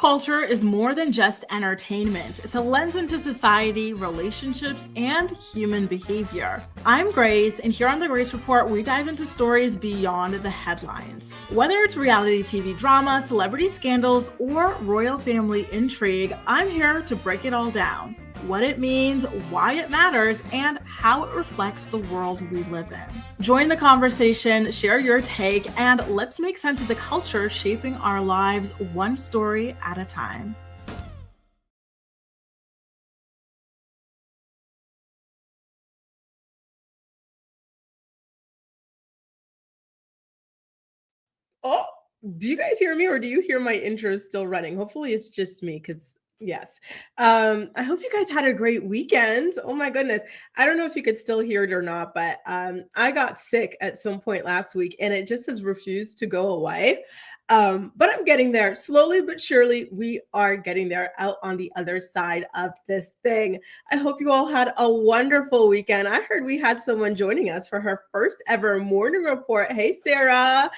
culture is more than just entertainment. It's a lens into society, relationships, and human behavior. I'm Grace, and here on The Grace Report, we dive into stories beyond the headlines. Whether it's reality TV drama, celebrity scandals, or royal family intrigue, I'm here to break it all down. What it means, why it matters, and how it reflects the world we live in. Join the conversation, share your take, and let's make sense of the culture shaping our lives one story at a time. Oh, do you guys hear me, or do you hear my intro still running? Hopefully it's just me, because yes. I hope you guys had a great weekend. Oh my goodness. I don't know if you could still hear it or not, but I got sick at some point last week and it just has refused to go away. But I'm getting there. Slowly but surely, we are getting there, out on the other side of this thing. I hope you all had a wonderful weekend. I heard we had someone joining us for her first ever morning report. Hey, Sarah.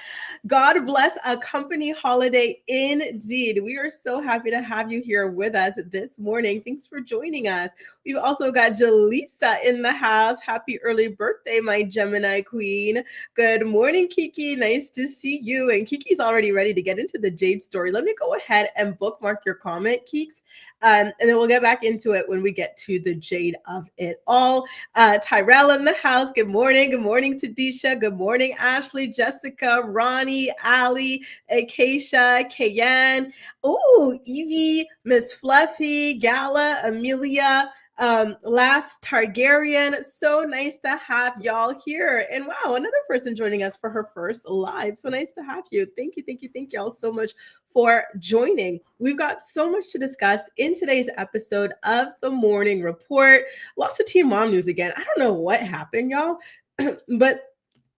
God bless a company holiday indeed. We are so happy to have you here with us this morning. Thanks for joining us. We've also got Jaleesa in the house. Happy early birthday, my Gemini queen. Good morning, Kiki. Nice to see you. And Kiki's already ready to get into the Jade story. Let me go ahead and bookmark your comment, Keeks. And then we'll get back into it when we get to the Jade of it all. Tyrell in the house. Good morning. Good morning, Tadisha. Good morning, Ashley, Jessica, Ronnie, Ali, Acacia, Kayan. Oh, Evie, Miss Fluffy, Gala, Amelia, last Targaryen. So nice to have y'all here. And wow, another person joining us for her first live. So nice to have you. Thank you all so much for joining. We've got so much to discuss in today's episode of the Morning Report. Lots of Teen Mom news again. I don't know what happened, y'all, but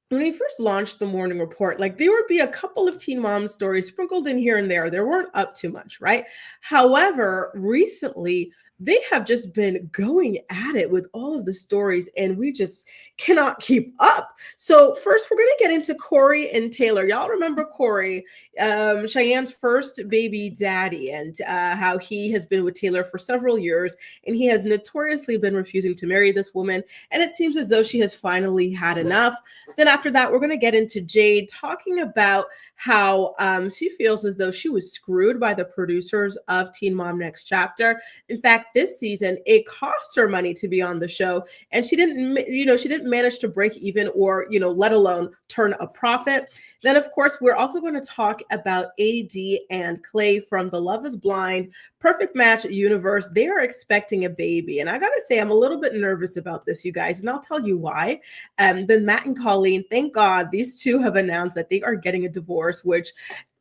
when we first launched the Morning Report, like there would be a couple of Teen Mom stories sprinkled in here and there. There weren't up too much, right? However, recently, they have just been going at it with all of the stories, and we just cannot keep up. So first, we're going to get into Cory and Taylor. Y'all remember Cory, Cheyenne's first baby daddy, and how he has been with Taylor for several years, and he has notoriously been refusing to marry this woman, and it seems as though she has finally had enough. Then after that, we're going to get into Jade talking about how she feels as though she was screwed by the producers of Teen Mom Next Chapter. In fact, this season, it cost her money to be on the show, and she didn't manage to break even or, let alone turn a profit. Then, of course, we're also going to talk about AD and Clay from the Love is Blind Perfect Match universe. They are expecting a baby, and I gotta say, I'm a little bit nervous about this, you guys, and I'll tell you why. Then Matt and Colleen, thank God, these two have announced that they are getting a divorce, which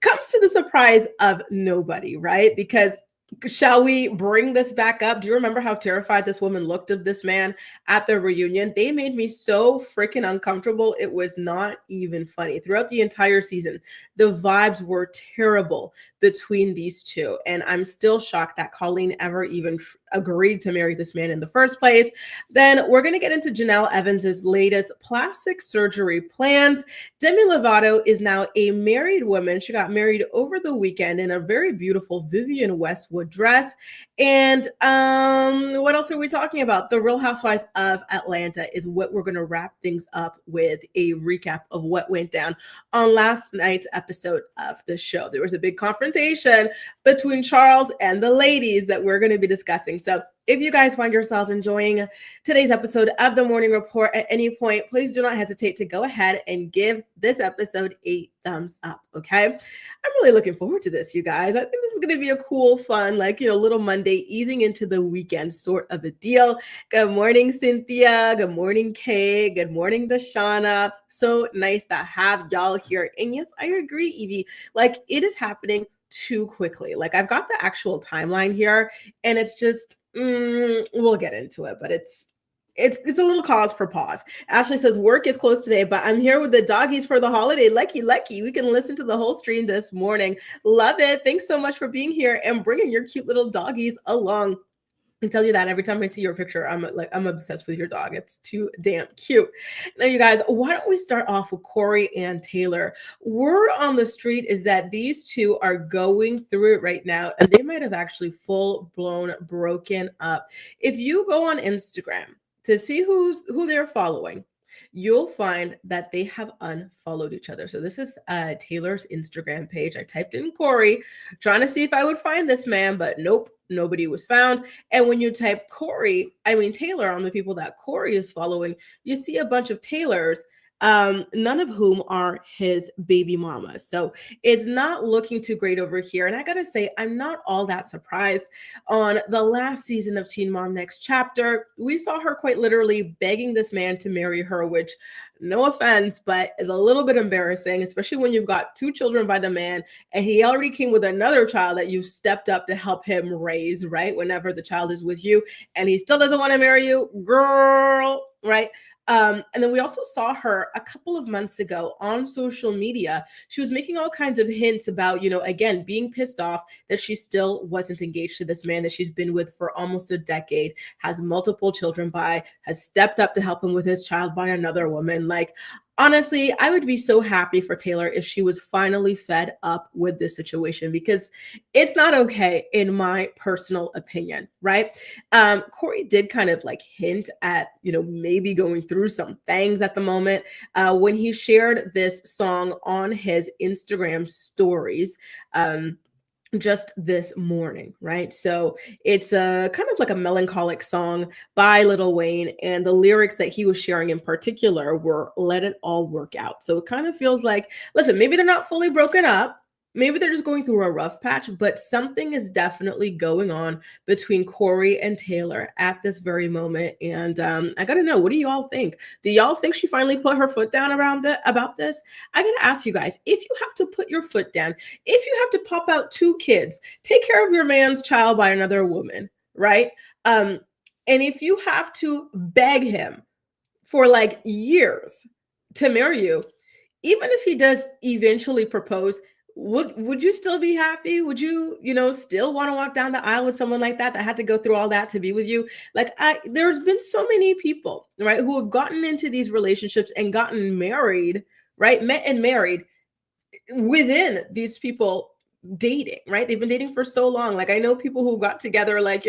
comes to the surprise of nobody, right? Because shall we bring this back up? Do you remember how terrified this woman looked of this man at the reunion? They made me so freaking uncomfortable. It was not even funny. Throughout the entire season, the vibes were terrible between these two. And I'm still shocked that Colleen ever even agreed to marry this man in the first place. Then we're going to get into Janelle Evans's latest plastic surgery plans. Demi Lovato is now a married woman. She got married over the weekend in a very beautiful Vivienne Westwood dress. And what else are we talking about? The Real Housewives of Atlanta is what we're going to wrap things up with, a recap of what went down on last night's episode of the show. There was a big confrontation between Charles and the ladies that we're going to be discussing. So if you guys find yourselves enjoying today's episode of the Morning Report at any point, please do not hesitate to go ahead and give this episode a thumbs up, okay? I'm really looking forward to this, you guys. I think this is going to be a cool, fun, little Monday easing into the weekend sort of a deal. Good morning, Cynthia. Good morning, Kay. Good morning, Dashana. So nice to have y'all here. And yes, I agree, Evie. It is happening too quickly. I've got the actual timeline here, and it's just, we'll get into it, but it's a little cause for pause. Ashley says, work is closed today, but I'm here with the doggies for the holiday. Lucky. We can listen to the whole stream this morning. Love it. Thanks so much for being here and bringing your cute little doggies along. I tell you that every time I see your picture, I'm obsessed with your dog. It's too damn cute. Now, you guys, why don't we start off with Cory and Taylor? Word on the street is that these two are going through it right now, and they might have actually full blown broken up. If you go on Instagram to see who they're following, you'll find that they have unfollowed each other. So this is Taylor's Instagram page. I typed in Cory, trying to see if I would find this man, but nope, nobody was found. And when you type Taylor on the people that Cory is following, you see a bunch of Taylors, none of whom are his baby mamas. So it's not looking too great over here. And I gotta say, I'm not all that surprised. On the last season of Teen Mom Next Chapter, we saw her quite literally begging this man to marry her, which, no offense, but is a little bit embarrassing, especially when you've got 2 children by the man and he already came with another child that you've stepped up to help him raise, right? Whenever the child is with you and he still doesn't want to marry you, girl, right? And then we also saw her a couple of months ago on social media. She was making all kinds of hints about, again, being pissed off that she still wasn't engaged to this man that she's been with for almost a decade, has multiple children by, has stepped up to help him with his child by another woman. Like, honestly, I would be so happy for Taylor if she was finally fed up with this situation, because it's not okay, in my personal opinion, right? Cory did kind of like hint at, maybe going through some things at the moment when he shared this song on his Instagram stories. Just this morning, right? So it's a kind of like a melancholic song by Lil Wayne, and the lyrics that he was sharing in particular were "Let it all work out." So it kind of feels like, listen, maybe they're not fully broken up, maybe they're just going through a rough patch, but something is definitely going on between Cory and Taylor at this very moment. And I gotta know, what do y'all think? Do y'all think she finally put her foot down about this? I gotta ask you guys, if you have to put your foot down, if you have to pop out 2 kids, take care of your man's child by another woman, right? And if you have to beg him for like years to marry you, even if he does eventually propose, would you still be happy? Would you, still want to walk down the aisle with someone like that had to go through all that to be with you? Like, there's been so many people, right, who have gotten into these relationships and gotten married, right, met and married within these people dating, right? They've been dating for so long. Like, I know people who got together like,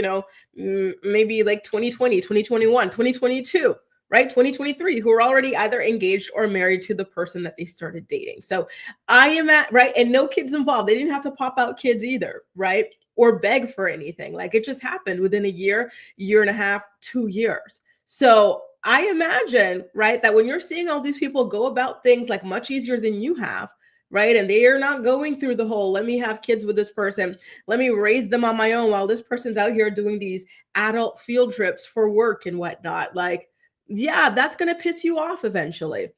maybe like 2020, 2021, 2022, right? 2023, who are already either engaged or married to the person that they started dating. So I am right. And no kids involved. They didn't have to pop out kids either, right? Or beg for anything. Like, it just happened within a year and a half, 2 years. So I imagine, right, that when you're seeing all these people go about things like much easier than you have, right? And they are not going through the whole, let me have kids with this person, let me raise them on my own while this person's out here doing these adult field trips for work and whatnot. Like, yeah, that's going to piss you off eventually.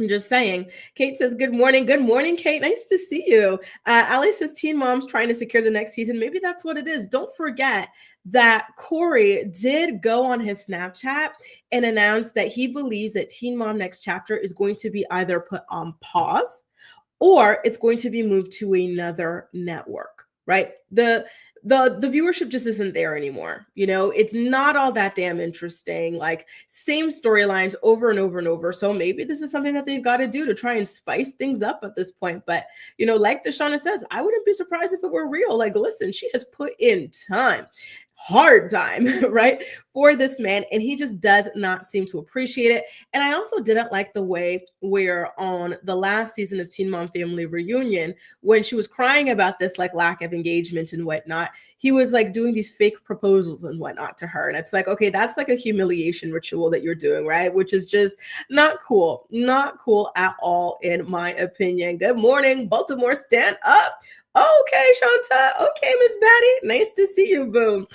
I'm just saying. Kate says, good morning. Good morning, Kate. Nice to see you. Ali says, Teen Mom's trying to secure the next season. Maybe that's what it is. Don't forget that Cory did go on his Snapchat and announce that he believes that Teen Mom Next Chapter is going to be either put on pause or it's going to be moved to another network, right? The viewership just isn't there anymore. It's not all that damn interesting, like same storylines over and over and over. So maybe this is something that they've got to do to try and spice things up at this point. But, like Deshauna says, I wouldn't be surprised if it were real. Like, listen, she has put in time, hard time, right, for this man, and he just does not seem to appreciate it. And I also didn't like the way where on the last season of Teen Mom Family Reunion, when she was crying about this like lack of engagement and whatnot, he was like doing these fake proposals and whatnot to her. And it's like, okay, that's like a humiliation ritual that you're doing, right? Which is just not cool at all, in my opinion. Good morning, Baltimore, stand up. Okay, Shanta. Okay, Miss Batty. Nice to see you, boo.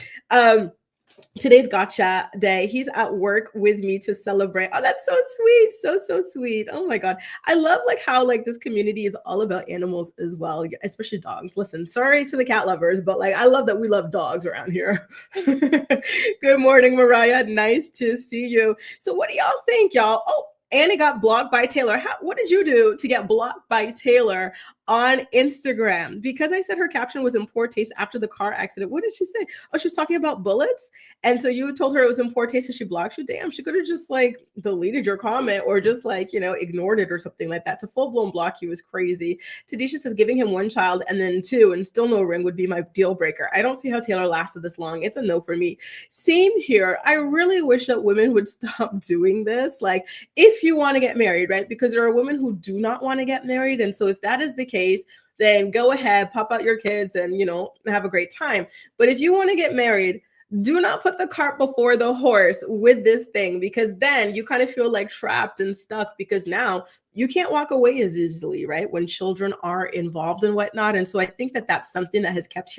Today's gotcha day. He's at work with me to celebrate. Oh, that's so sweet. So sweet. Oh my God. I love like how like this community is all about animals as well, especially dogs. Listen, sorry to the cat lovers, but like I love that we love dogs around here. Good morning, Mariah. Nice to see you. So what do y'all think, y'all? Oh, Annie got blocked by Taylor. What did you do to get blocked by Taylor on Instagram because I said her caption was in poor taste after the car accident. What did she say? Oh, she was talking about bullets. And so you told her it was in poor taste and she blocked you. Damn, she could have just like deleted your comment or just like, ignored it or something like that. To full blown block you is crazy. Tadisha says giving him one child and then two and still no ring would be my deal breaker. I don't see how Taylor lasted this long. It's a no for me. Same here. I really wish that women would stop doing this. Like, if you want to get married, right? Because there are women who do not want to get married. And so if that is the case, then go ahead, pop out your kids and, have a great time. But if you want to get married, do not put the cart before the horse with this thing, because then you kind of feel like trapped and stuck because now you can't walk away as easily, right? When children are involved and whatnot. And so I think that that's something that has kept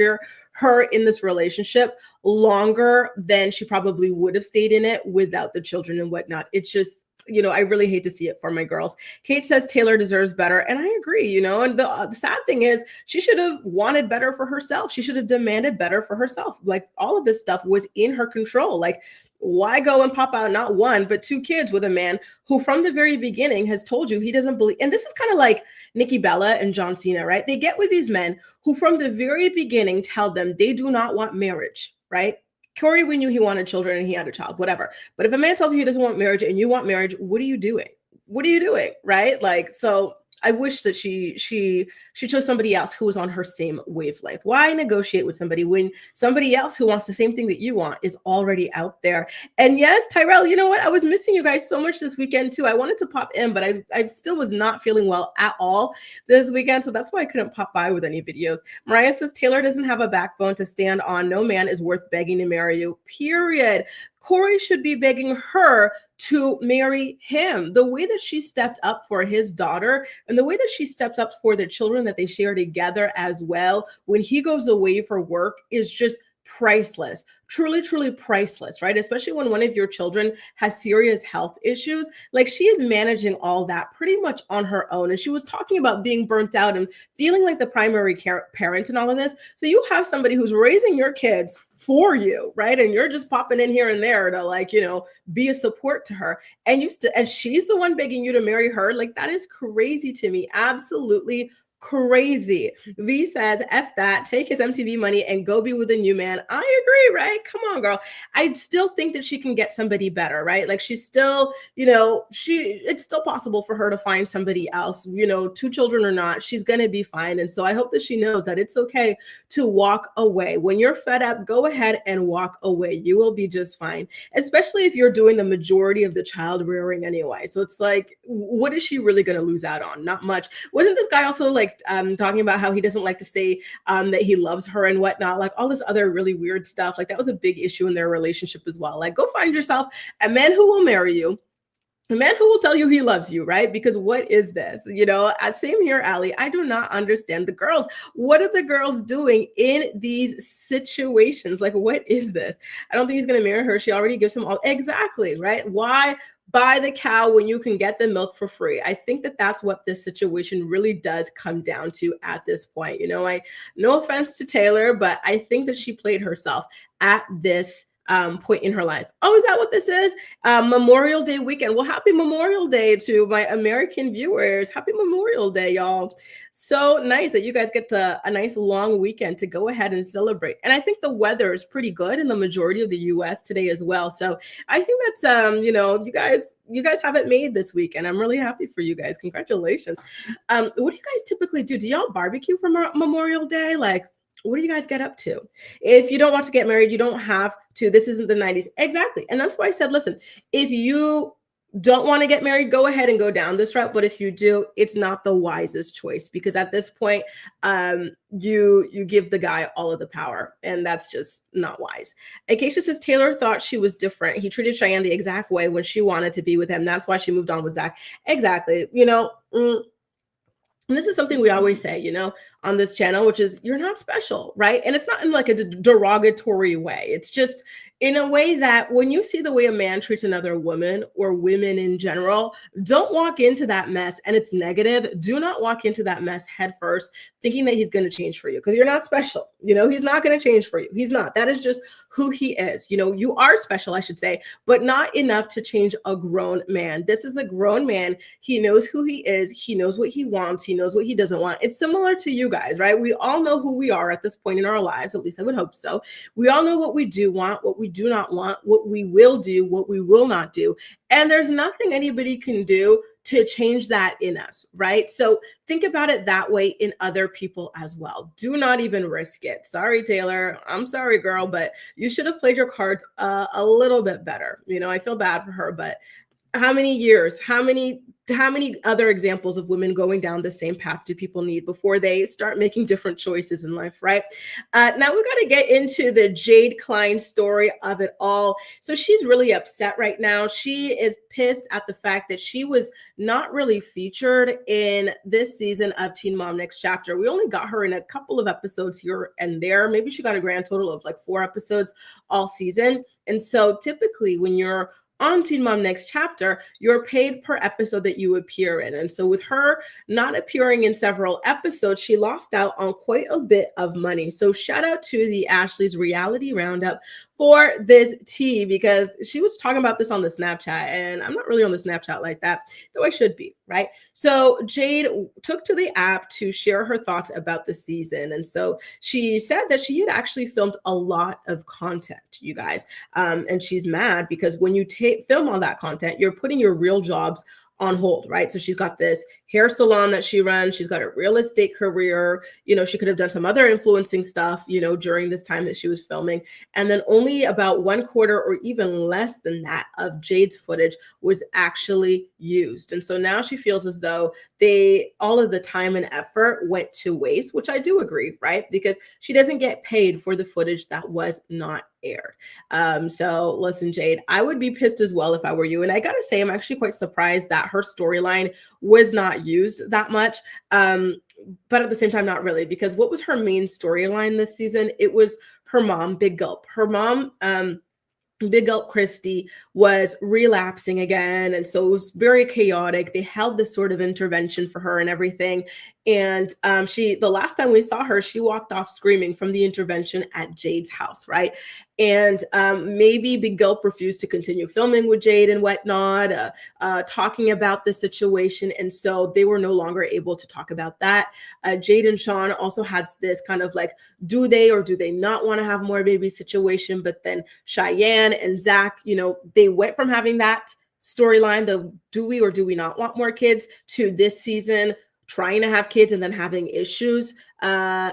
her in this relationship longer than she probably would have stayed in it without the children and whatnot. It's just, I really hate to see it for my girls. Kate says Taylor deserves better. And I agree, and the sad thing is she should have wanted better for herself. She should have demanded better for herself. Like, all of this stuff was in her control. Like, why go and pop out not one, but two kids with a man who from the very beginning has told you he doesn't believe. And this is kind of like Nikki Bella and John Cena, right? They get with these men who from the very beginning tell them they do not want marriage, right? Cory, we knew he wanted children and he had a child, whatever. But if a man tells you he doesn't want marriage and you want marriage, what are you doing? What are you doing? Right? Like, so I wish that she chose somebody else who was on her same wavelength. Why negotiate with somebody when somebody else who wants the same thing that you want is already out there? And yes, Tyrell, you know what? I was missing you guys so much this weekend too. I wanted to pop in, but I still was not feeling well at all this weekend. So that's why I couldn't pop by with any videos. Mariah says Taylor doesn't have a backbone to stand on. No man is worth begging to marry you, period. Cory should be begging her to marry him. The way that she stepped up for his daughter and the way that she steps up for the children that they share together as well when he goes away for work is just priceless. Truly, truly priceless, right? Especially when one of your children has serious health issues. Like, she is managing all that pretty much on her own. And she was talking about being burnt out and feeling like the primary parent and all of this. So you have somebody who's raising your kids for you, right? And you're just popping in here and there to, like, be a support to her. And and she's the one begging you to marry her. Like, that is crazy to me. Absolutely crazy. V says, F that, take his MTV money and go be with a new man. I agree, right? Come on, girl. I still think that she can get somebody better, right? Like, she's still, it's still possible for her to find somebody else, two children or not, she's going to be fine. And so I hope that she knows that it's okay to walk away. When you're fed up, go ahead and walk away. You will be just fine, especially if you're doing the majority of the child rearing anyway. So it's like, what is she really going to lose out on? Not much. Wasn't this guy also like talking about how he doesn't like to say that he loves her and whatnot, like all this other really weird stuff? Like, that was a big issue in their relationship as well. Like, go find yourself a man who will marry you, a man who will tell you he loves you, right? Because what is this? Same here, Allie. I do not understand the girls. What are the girls doing in these situations? Like, what is this? I don't think he's going to marry her. She already gives him all. Exactly, right? Why buy the cow when you can get the milk for free? I think that that's what this situation really does come down to at this point. No offense to Taylor, but I think that she played herself at this point in her life. Oh, is that what this is? Memorial Day weekend. Well, happy Memorial Day to my American viewers. Happy Memorial Day, y'all. So nice that you guys get a nice long weekend to go ahead and celebrate. And I think the weather is pretty good in the majority of the US today as well. So I think that's, you guys have it made this weekend. I'm really happy for you guys. Congratulations. What do you guys typically do? Do y'all barbecue for Memorial Day? Like, what do you guys get up to? If you don't want to get married, you don't have to. This isn't the 90s. Exactly. And that's why I said, listen, if you don't want to get married, go ahead and go down this route. But if you do, it's not the wisest choice, because at this point, you give the guy all of the power, and that's just not wise. Acacia says Taylor thought she was different. He treated Cheyenne the exact way when she wanted to be with him. That's why she moved on with Zach. Exactly. And this is something we always say, on this channel, which is you're not special, right? And it's not in like a derogatory way. It's just in a way that when you see the way a man treats another woman or women in general, don't walk into that mess and it's negative. Do not walk into that mess head first thinking that he's going to change for you, because you're not special. He's not going to change for you. He's not. That is just who he is. You are special, I should say, but not enough to change a grown man. This is a grown man. He knows who he is. He knows what he wants. He knows what he doesn't want. It's similar to you guys, right? We all know who we are at this point in our lives. At least I would hope so. We all know what we do want, what we do not want, what we will do, what we will not do. And there's nothing anybody can do to change that in us, right? So think about it that way in other people as well. Do not even risk it. Sorry, Taylor. I'm sorry, girl, but you should have played your cards a little bit better. I feel bad for her, but how many years, how many other examples of women going down the same path do people need before they start making different choices in life, right? Now we've got to get into the Jade Cline story of it all. So she's really upset right now. She is pissed at the fact that she was not really featured in this season of Teen Mom Next Chapter. We only got her in a couple of episodes here and there. Maybe she got a grand total of like 4 episodes all season. And so typically when you're on Teen Mom Next Chapter, you're paid per episode that you appear in. And so with her not appearing in several episodes, she lost out on quite a bit of money. So shout out to the Ashley's Reality Roundup for this tea, because she was talking about this on the Snapchat, and I'm not really on the Snapchat like that, though I should be, right? So Jade took to the app to share her thoughts about the season. And so she said that she had actually filmed a lot of content, you guys. And she's mad because when you film all that content, you're putting your real jobs on hold, right? So she's got this hair salon that she runs. She's got a real estate career. She could have done some other influencing stuff, during this time that she was filming. And then only about 1/4 or even less than that of Jade's footage was actually used. And so now she feels as though all of the time and effort went to waste, which I do agree, right? Because she doesn't get paid for the footage that was not aired. So listen, Jade, I would be pissed as well if I were you. And I gotta say, I'm actually quite surprised that her storyline was not used that much. But at the same time, not really, because what was her main storyline this season? It was her mom, Big Gulp. Her mom, Big Gulp Christie, was relapsing again. And so it was very chaotic. They held this sort of intervention for her and everything. And the last time we saw her, she walked off screaming from the intervention at Jade's house, right? And maybe Big Gulp refused to continue filming with Jade and whatnot, talking about the situation. And so they were no longer able to talk about that. Jade and Sean also had this kind of like, do they or do they not want to have more baby situation? But then Cheyenne and Zach, they went from having that storyline, the do we or do we not want more kids, to this season trying to have kids and then having issues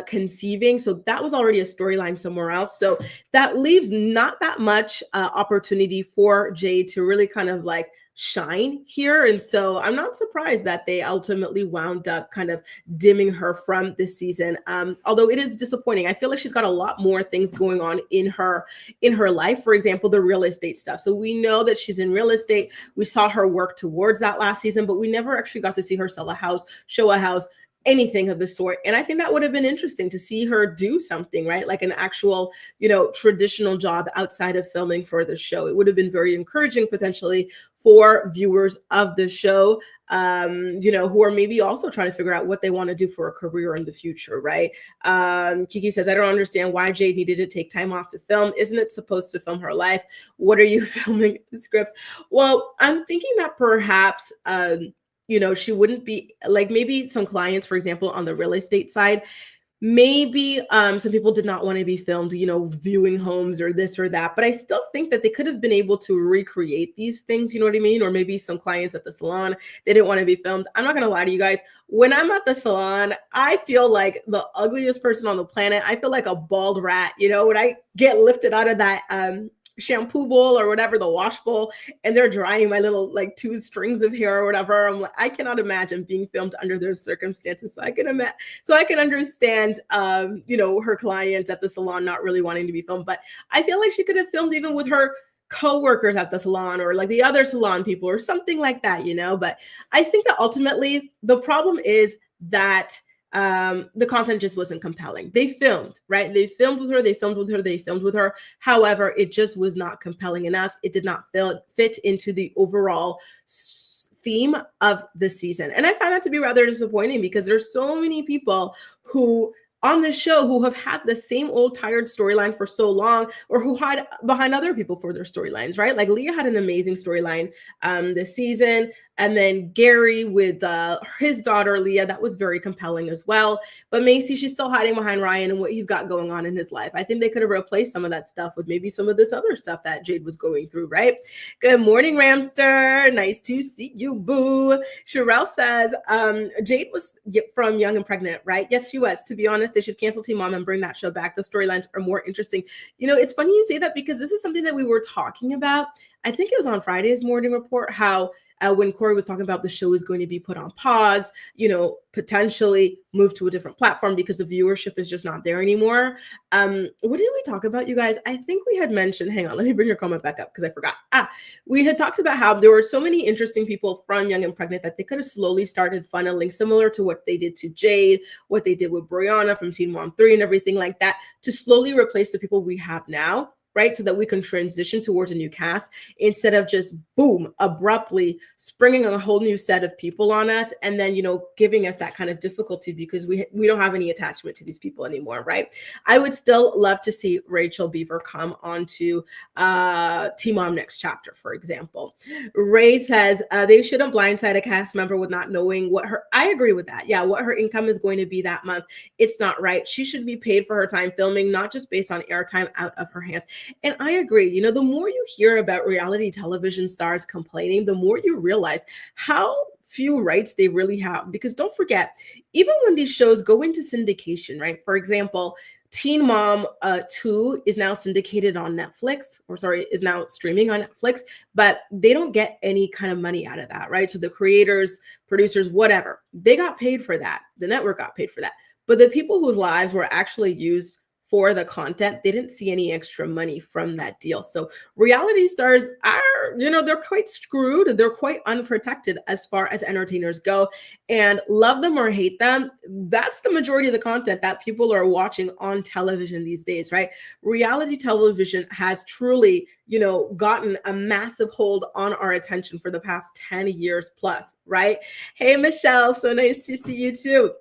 conceiving. So that was already a storyline somewhere else. So that leaves not that much opportunity for Jade to really kind of like shine here. And so I'm not surprised that they ultimately wound up kind of dimming her from this season. Although it is disappointing. I feel like she's got a lot more things going on in her life. For example, the real estate stuff. So we know that she's in real estate. We saw her work towards that last season, but we never actually got to see her sell a house, show a house, anything of the sort. And I think that would have been interesting to see her do something, right? Like an actual, traditional job outside of filming for the show. It would have been very encouraging potentially for viewers of the show, who are maybe also trying to figure out what they want to do for a career in the future, right? Kiki says, I don't understand why Jade needed to take time off to film. Isn't it supposed to film her life? What are you filming the script? Well, I'm thinking that perhaps, she wouldn't be like, maybe some clients, for example, on the real estate side, maybe some people did not want to be filmed, viewing homes or this or that. But I still think that they could have been able to recreate these things, you know what I mean? Or maybe some clients at the salon, they didn't want to be filmed. I'm not going to lie to you guys. When I'm at the salon, I feel like the ugliest person on the planet. I feel like a bald rat, when I get lifted out of that shampoo bowl or whatever, the wash bowl, and they're drying my little like 2 strings of hair or whatever. I'm like, I cannot imagine being filmed under those circumstances. So I can understand, her clients at the salon not really wanting to be filmed. But I feel like she could have filmed even with her co-workers at the salon or like the other salon people or something like that, But I think that ultimately the problem is that the content just wasn't compelling. They filmed, right? They filmed with her. However, it just was not compelling enough. It did not fit into the overall theme of the season. And I find that to be rather disappointing because there's so many people who on this show who have had the same old tired storyline for so long, or who hide behind other people for their storylines, right? Like Leah had an amazing storyline this season. And then Gary with his daughter, Leah, that was very compelling as well. But Macy, she's still hiding behind Ryan and what he's got going on in his life. I think they could have replaced some of that stuff with maybe some of this other stuff that Jade was going through, right? Good morning, Ramster. Nice to see you, boo. Sherelle says, Jade was from Young and Pregnant, right? Yes, she was. To be honest, they should cancel Teen Mom and bring that show back. The storylines are more interesting. You know, it's funny you say that because this is something that we were talking about. I think it was on Friday's Morning Report, how when Cory was talking about the show is going to be put on pause, you know, potentially move to a different platform because the viewership is just not there anymore. What did we talk about, you guys? I think we had mentioned, hang on, let me bring your comment back up because I forgot. We had talked about how there were so many interesting people from Young and Pregnant that they could have slowly started funneling, similar to what they did to Jade, what they did with Brianna from Teen Mom 3 and everything like that, to slowly replace the people we have now, right? So that we can transition towards a new cast instead of just boom, abruptly springing a whole new set of people on us and then, you know, giving us that kind of difficulty because we don't have any attachment to these people anymore, right? I would still love to see Rachel Beaver come onto Teen Mom Next Chapter, for example. Ray says they shouldn't blindside a cast member with not knowing what her, I agree with that. Yeah, what her income is going to be that month. It's not right. She should be paid for her time filming, not just based on airtime out of her hands. And I agree. You know, the more you hear about reality television stars complaining, the more you realize how few rights they really have. Because don't forget, even when these shows go into syndication, right? For example, Teen Mom 2 is now syndicated on Netflix, is now streaming on Netflix, but they don't get any kind of money out of that, right? So the creators, producers, whatever, they got paid for that. The network got paid for that. But the people whose lives were actually used for the content, they didn't see any extra money from that deal. So reality stars are, you know, they're quite screwed. They're quite unprotected as far as entertainers go. And love them or hate them, that's the majority of the content that people are watching on television these days, right? Reality television has truly, you know, gotten a massive hold on our attention for the past 10 years plus, right? Hey, Michelle, so nice to see you too.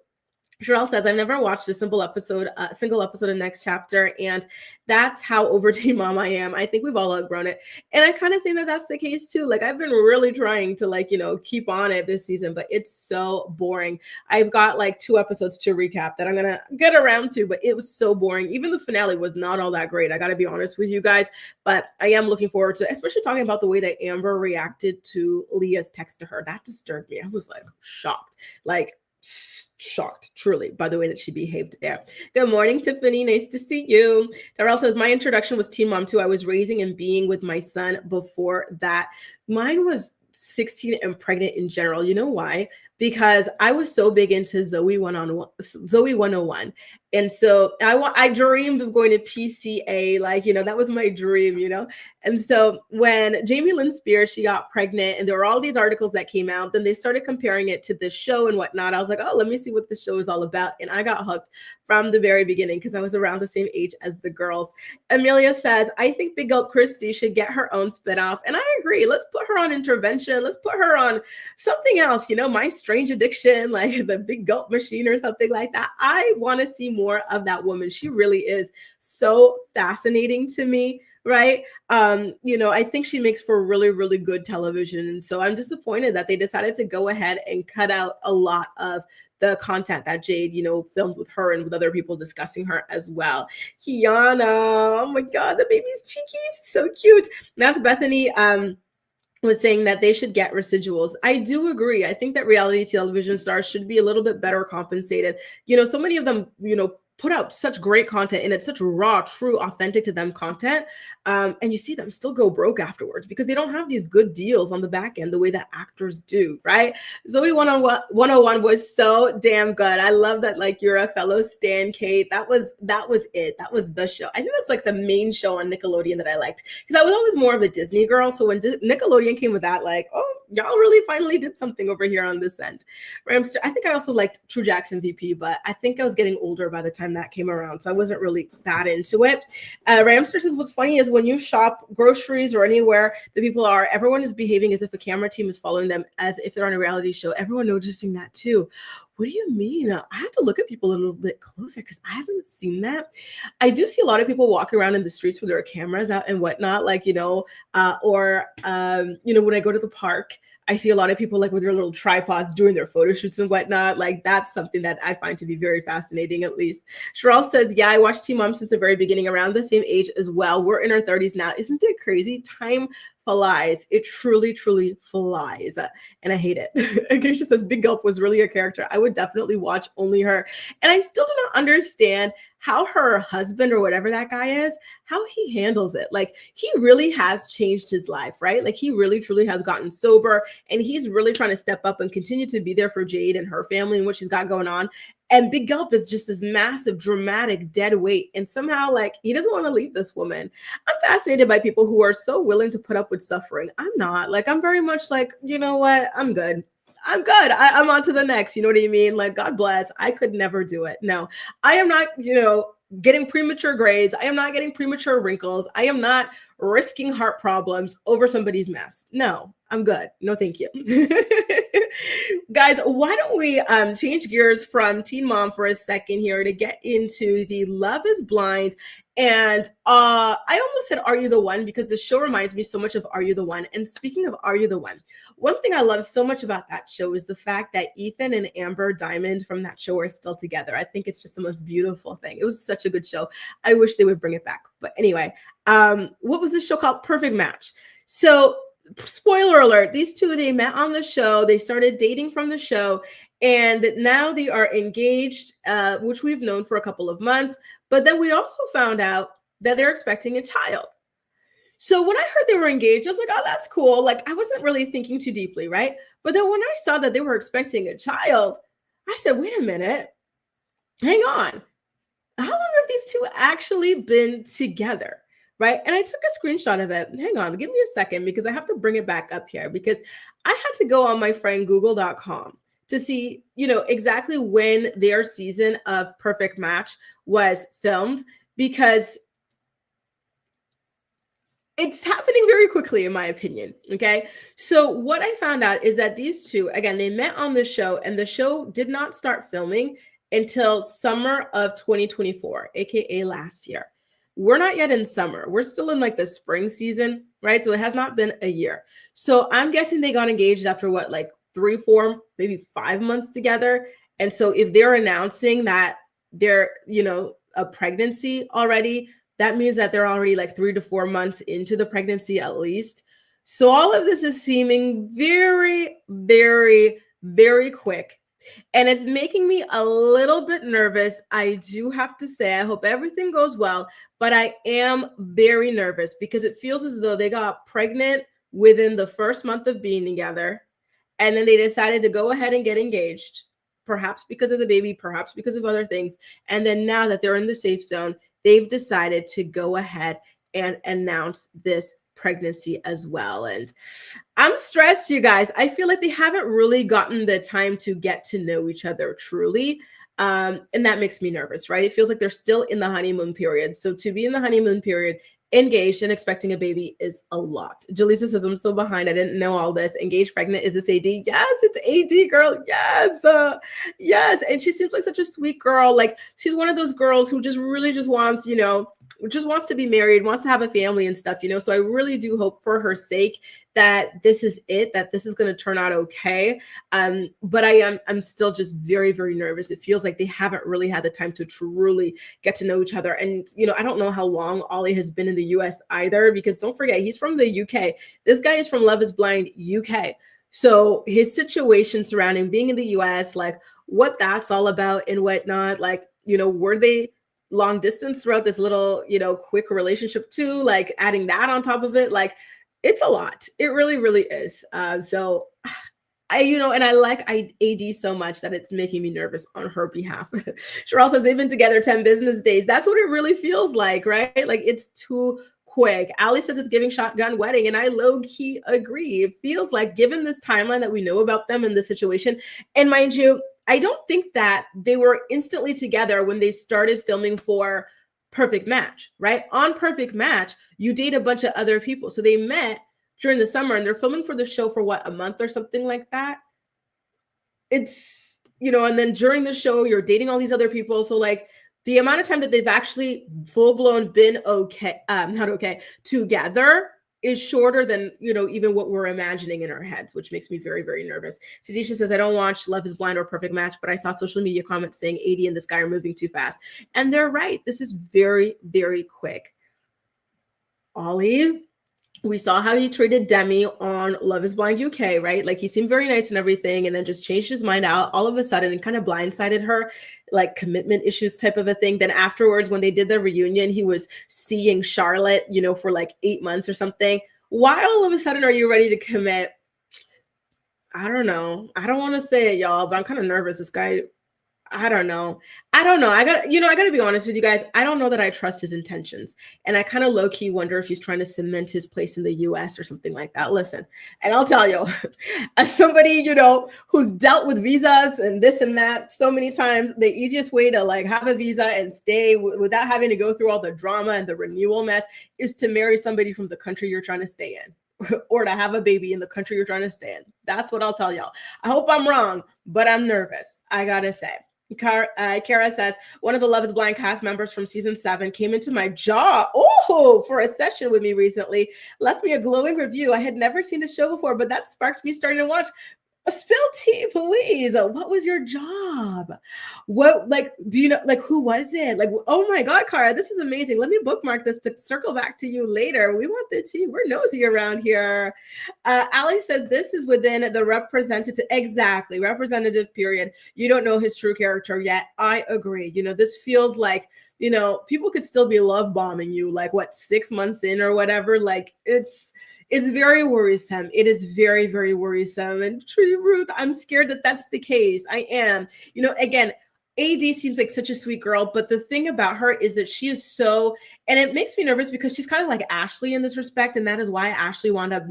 Sherelle says, I've never watched a single episode of Next Chapter, and that's how over Teen Mom I am. I think we've all outgrown it. And I kind of think that that's the case too. Like, I've been really trying to, like, you know, keep on it this season, but it's so boring. I've got like 2 episodes to recap that I'm going to get around to, but it was so boring. Even the finale was not all that great. I got to be honest with you guys, but I am looking forward to, especially talking about the way that Amber reacted to Leah's text to her. That disturbed me. I was like shocked, truly, by the way that she behaved there. Good morning, Tiffany. Nice to see you. Darrell says, my introduction was Teen Mom 2. I was raising and being with my son before that. Mine was 16 and pregnant in general. You know why? Because I was so big into Zoe 101. And so I dreamed of going to PCA, like, you know, that was my dream, you know? And so when Jamie Lynn Spears, she got pregnant and there were all these articles that came out, then they started comparing it to the show and whatnot. I was like, oh, let me see what the show is all about. And I got hooked from the very beginning because I was around the same age as the girls. Amelia says, I think Big Gulp Christie should get her own spinoff. And I agree. Let's put her on Intervention. Let's put her on something else, you know, My Strange Addiction, like the Big Gulp Machine or something like that. I want to see more of that woman. She really is so fascinating to me, right? You know, I think she makes for really, really good television. And so I'm disappointed that they decided to go ahead and cut out a lot of the content that Jade, you know, filmed with her and with other people discussing her as well. Kiana, oh my God, the baby's cheeky, so cute. That's Bethany. Was saying that they should get residuals. I do agree. I think that reality television stars should be a little bit better compensated. You know, so many of them, you know, put out such great content and it's such raw, true, authentic to them content. And you see them still go broke afterwards because they don't have these good deals on the back end the way that actors do, right? Zoe 101 was so damn good. I love that, like, you're a fellow Stan, Kate. That was it. That was the show. I think that's like the main show on Nickelodeon that I liked because I was always more of a Disney girl. So when Nickelodeon came with that, like, oh, y'all really finally did something over here on this end. Ramster, I think I also liked True Jackson VP, but I think I was getting older by the time that came around, so I wasn't really that into it. Ramster says, what's funny is when you shop groceries or anywhere that people are, everyone is behaving as if a camera team is following them as if they're on a reality show. Everyone noticing that too. What do you mean? I have to look at people a little bit closer because I haven't seen that. I do see a lot of people walking around in the streets with their cameras out and whatnot, like, when I go to the park, I see a lot of people like with their little tripods doing their photo shoots and whatnot. Like that's something that I find to be very fascinating, at least. Sherelle says, yeah, I watched Teen Mom since the very beginning, around the same age as well. We're in our 30s now. Isn't it crazy? Time flies. It truly, truly flies. And I hate it. Acacia says, Big Gulp was really a character. I would definitely watch only her. And I still do not understand how her husband or whatever that guy is, how he handles it. Like he really has changed his life, right? Like he really, truly has gotten sober and he's really trying to step up and continue to be there for Jade and her family and what she's got going on. And Big Gulp is just this massive, dramatic, dead weight. And somehow, like, he doesn't want to leave this woman. I'm fascinated by people who are so willing to put up with suffering. I'm not. Like, I'm very much like, you know what? I'm good. I'm good. I'm on to the next. You know what I mean? Like, God bless. I could never do it. No, I am not, getting premature grays. I am not getting premature wrinkles. I am not risking heart problems over somebody's mess. No, I'm good. No, thank you. Guys, why don't we change gears from Teen Mom for a second here to get into the Love is Blind. And I almost said Are You the One because the show reminds me so much of Are You the One. And speaking of Are You the one thing I love so much about that show is the fact that Ethan and Amber Diamond from that show are still together. I think it's just the most beautiful thing. It was such a good show. I wish they would bring it back. But anyway, what was this show called? Perfect Match. So spoiler alert, these two, they met on the show. They started dating from the show. And now they are engaged, which we've known for a couple of months. But then we also found out that they're expecting a child. So when I heard they were engaged, I was like, oh, that's cool. Like I wasn't really thinking too deeply, right? But then when I saw that they were expecting a child, I said, wait a minute, hang on. How long have these two actually been together? Right. And I took a screenshot of it. Hang on, give me a second because I have to bring it back up here because I had to go on my friend google.com to see, exactly when their season of Perfect Match was filmed because it's happening very quickly, in my opinion. Okay. So what I found out is that these two, again, they met on the show and the show did not start filming until summer of 2024, AKA last year. We're not yet in summer. We're still in like the spring season, right? So it has not been a year. So I'm guessing they got engaged after what, like 3, 4, maybe 5 months together. And so if they're announcing that they're, a pregnancy already, that means that they're already like 3 to 4 months into the pregnancy at least. So all of this is seeming very, very, very quick. And it's making me a little bit nervous. I do have to say, I hope everything goes well, but I am very nervous because it feels as though they got pregnant within the first month of being together. And then they decided to go ahead and get engaged, perhaps because of the baby, perhaps because of other things. And then now that they're in the safe zone, they've decided to go ahead and announce this pregnancy as well. And I'm stressed, you guys. I feel like they haven't really gotten the time to get to know each other truly. And that makes me nervous, right? It feels like they're still in the honeymoon period. So to be in the honeymoon period, engaged and expecting a baby is a lot. Jaleesa says, I'm so behind. I didn't know all this. Engaged, pregnant. Is this AD? Yes, it's AD, girl. Yes. Yes. And she seems like such a sweet girl. Like she's one of those girls who just really just wants, just wants to be married, wants to have a family and stuff, So I really do hope for her sake that this is it, that this is going to turn out okay. But I'm still just very, very nervous. It feels like they haven't really had the time to truly get to know each other. And, I don't know how long Ollie has been in the US either, because don't forget, he's from the UK. This guy is from Love is Blind, UK. So his situation surrounding being in the US, like what that's all about and whatnot, like, were they long distance throughout this little, quick relationship too, like adding that on top of it, like it's a lot. It really, really is. So and I like AD so much that it's making me nervous on her behalf. Cheryl says they've been together 10 business days. That's what it really feels like, right? Like it's too quick. Allie says it's giving shotgun wedding, and I low-key agree. It feels like, given this timeline that we know about them in this situation, and mind you, I don't think that they were instantly together when they started filming for Perfect Match, right? On Perfect Match, you date a bunch of other people. So they met during the summer and they're filming for the show for what, a month or something like that? It's and then during the show, you're dating all these other people. So like the amount of time that they've actually full blown been not okay together is shorter than, even what we're imagining in our heads, which makes me very, very nervous. Tadisha says, I don't watch Love is Blind or Perfect Match, but I saw social media comments saying 80 and this guy are moving too fast. And they're right. This is very, very quick. Ollie, we saw how he treated Demi on Love is Blind UK, right? Like he seemed very nice and everything, and then just changed his mind out all of a sudden and kind of blindsided her, like commitment issues type of a thing. Then afterwards, when they did the reunion, he was seeing Charlotte, for like 8 months or something. Why all of a sudden are you ready to commit? I don't know. I don't want to say it, y'all, but I'm kind of nervous. This guy, I don't know. I got to be honest with you guys. I don't know that I trust his intentions. And I kind of low key wonder if he's trying to cement his place in the US or something like that. Listen, and I'll tell you, as somebody, who's dealt with visas and this and that so many times, the easiest way to like have a visa and stay without having to go through all the drama and the renewal mess is to marry somebody from the country you're trying to stay in. Or to have a baby in the country you're trying to stay in. That's what I'll tell y'all. I hope I'm wrong, but I'm nervous. I gotta say. Kara says, one of the Love is Blind cast members from season 7 came into my jaw for a session with me recently, left me a glowing review. I had never seen the show before, but that sparked me starting to watch. Spill tea, please. What was your job? What, like, do you know, like, who was it? Like, oh my God, Kara, this is amazing. Let me bookmark this to circle back to you later. We want the tea. We're nosy around here. Ali says, this is within the representative period. You don't know his true character yet. I agree. This feels like, people could still be love bombing you, like, 6 months in or whatever. Like, it's very worrisome. It is very, very worrisome. And Tree Ruth, I'm scared that that's the case. I am. Again, AD seems like such a sweet girl, but the thing about her is that she is so, and it makes me nervous because she's kind of like Ashley in this respect, and that is why Ashley wound up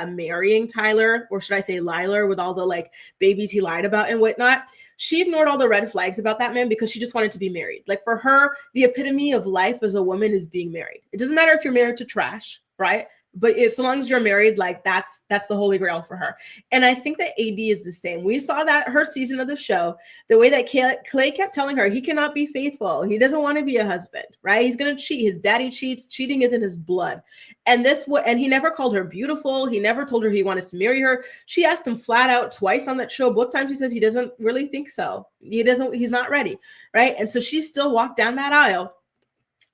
marrying Tyler, or should I say Liler, with all the like babies he lied about and whatnot. She ignored all the red flags about that man because she just wanted to be married. Like for her, the epitome of life as a woman is being married. It doesn't matter if you're married to trash, right? But as long as you're married, like that's the holy grail for her. And I think that AD is the same. We saw that her season of the show, the way that Clay kept telling her he cannot be faithful. He doesn't want to be a husband, right? He's going to cheat. His daddy cheats. Cheating is in his blood. And he never called her beautiful. He never told her he wanted to marry her. She asked him flat out twice on that show. Both times he says he doesn't really think so. He's not ready, right? And so she still walked down that aisle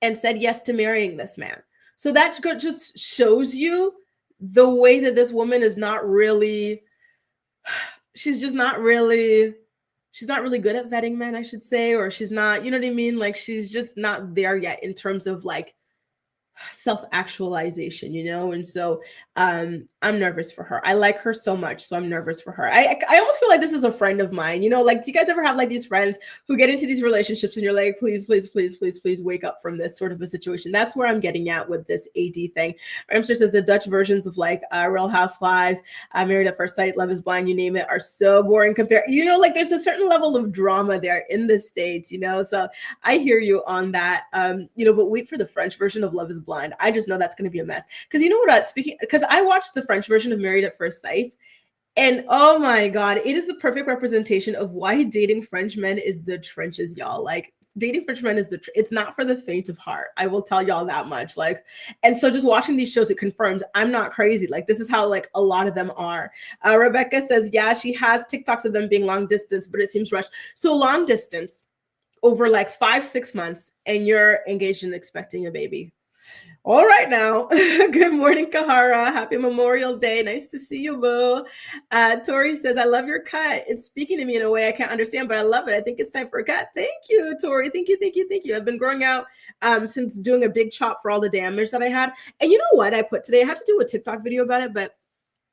and said yes to marrying this man. So that just shows you the way that this woman is not really, she's not really good at vetting men, I should say, or she's not, you know what I mean? Like she's just not there yet in terms of like self-actualization, and so I'm nervous for her. I like her so much, so I'm nervous for her. I almost feel like this is a friend of mine, like, do you guys ever have like these friends who get into these relationships and you're like, please wake up from this sort of a situation? That's where I'm getting at with this AD thing. Ramster says the Dutch versions of like Real Housewives, Married at First Sight, Love is Blind, you name it, are so boring compared, like there's a certain level of drama there in the States, so I hear you on that. But wait for the French version of Love is Blind. I just know that's going to be a mess. Because you know what, because I watched the French version of Married at First Sight, and oh my God, it is the perfect representation of why dating French men is the trenches, y'all. Like dating French men is it's not for the faint of heart. I will tell y'all that much. Like, and so just watching these shows, it confirms I'm not crazy. Like this is how like a lot of them are. Rebecca says, yeah, she has TikToks of them being long distance, but it seems rushed. So long distance over like 5-6 months, and you're engaged and expecting a baby. All right now. Good morning, Kahara. Happy Memorial Day. Nice to see you, boo. Tori says, I love your cut. It's speaking to me in a way I can't understand, but I love it. I think it's time for a cut. Thank you, Tori. Thank you. I've been growing out since doing a big chop for all the damage that I had. And you know what I put today? I had to do a TikTok video about it, but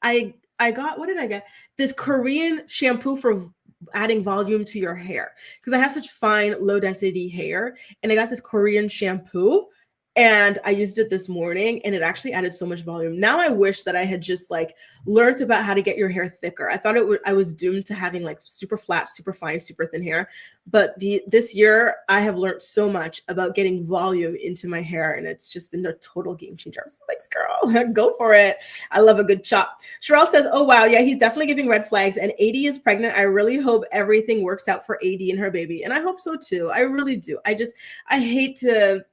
I got, what did I get? This Korean shampoo for adding volume to your hair, because I have such fine, low density hair. And I got this Korean shampoo. And I used it this morning and it actually added so much volume. Now I wish that I had just like learned about how to get your hair thicker. I thought I was doomed to having like super flat, super fine, super thin hair. But this year I have learned so much about getting volume into my hair, and it's just been a total game changer. So thanks, girl. Go for it. I love a good chop. Sherelle says, oh wow, yeah, he's definitely giving red flags, and AD is pregnant. I really hope everything works out for AD and her baby. And I hope so too. I really do. I hate to,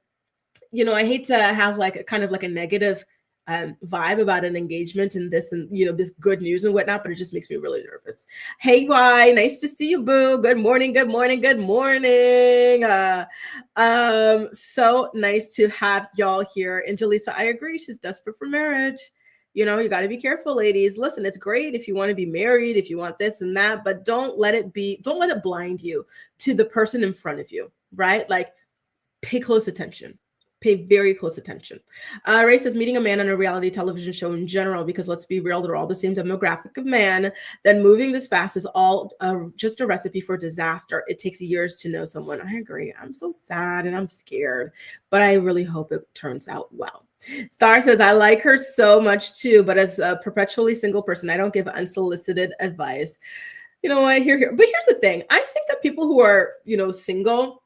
I hate to have like a kind of like a negative vibe about an engagement and this this good news and whatnot, but it just makes me really nervous. Hey, why? Nice to see you, boo. Good morning, good morning, good morning. So nice to have y'all here. And Jaleesa, I agree. She's desperate for marriage. You got to be careful, ladies. Listen, it's great if you want to be married, if you want this and that, but don't let it blind you to the person in front of you, right? Like, pay close attention. Pay very close attention. Ray says, meeting a man on a reality television show in general, because let's be real, they're all the same demographic of man. Then moving this fast is all just a recipe for disaster. It takes years to know someone. I agree. I'm so sad and I'm scared, but I really hope it turns out well. Star says, I like her so much too, but as a perpetually single person, I don't give unsolicited advice. You know what? But here's the thing. I think that people who are, single,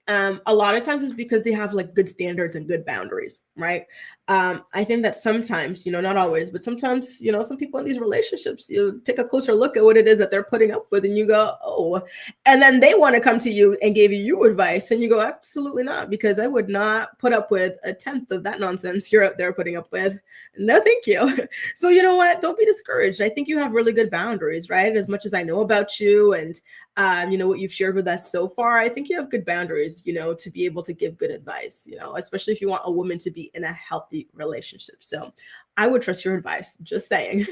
a lot of times it's because they have like good standards and good boundaries, right? I think that sometimes, not always, but sometimes, some people in these relationships, you take a closer look at what it is that they're putting up with and you go, oh, and then they want to come to you and give you advice. And you go, absolutely not, because I would not put up with a tenth of that nonsense you're out there putting up with. No, thank you. So you know what? Don't be discouraged. I think you have really good boundaries, right? As much as I know about you and what you've shared with us so far, I think you have good boundaries, to be able to give good advice, especially if you want a woman to be in a healthy relationship. So I would trust your advice, just saying.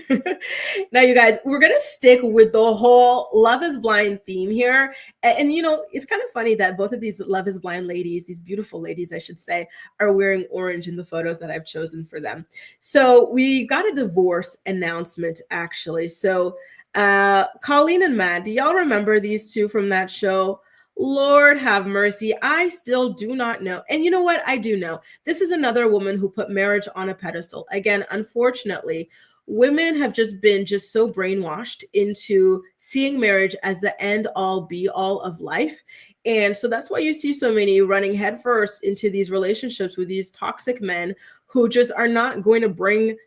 Now, you guys, we're going to stick with the whole Love is Blind theme here. And it's kind of funny that both of these Love is Blind ladies, these beautiful ladies, I should say, are wearing orange in the photos that I've chosen for them. So we got a divorce announcement, actually. So Colleen and Matt, do y'all remember these two from that show? Lord have mercy. I still do not know. And you know what? I do know. This is another woman who put marriage on a pedestal. Again, unfortunately, women have just been so brainwashed into seeing marriage as the end all be all of life. And so that's why you see so many running headfirst into these relationships with these toxic men who just are not going to bring,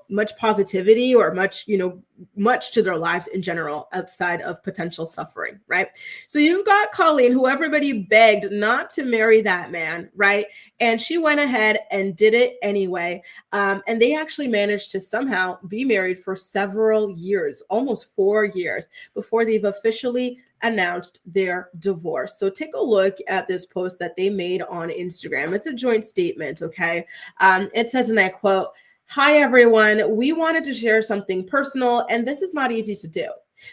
much positivity or much to their lives in general outside of potential suffering, right? So you've got Colleen, who everybody begged not to marry that man, right? And she went ahead and did it anyway. And they actually managed to somehow be married for several years, almost 4 years, before they've officially announced their divorce. So take a look at this post that they made on Instagram. It's a joint statement, okay? It says, and I quote, "Hi, everyone. We wanted to share something personal, and this is not easy to do.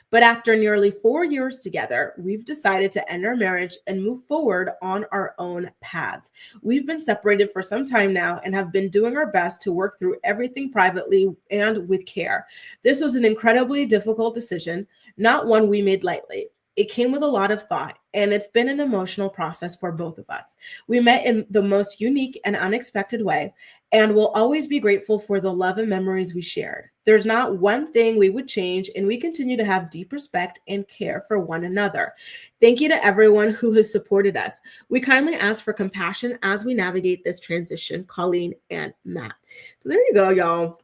But after nearly 4 years together, we've decided to end our marriage and move forward on our own paths. We've been separated for some time now and have been doing our best to work through everything privately and with care. This was an incredibly difficult decision, not one we made lightly. It came with a lot of thought, and it's been an emotional process for both of us. We met in the most unique and unexpected way, and we'll always be grateful for the love and memories we shared. There's not one thing we would change, and we continue to have deep respect and care for one another. Thank you to everyone who has supported us. We kindly ask for compassion as we navigate this transition, Colleen and Matt." So there you go, y'all.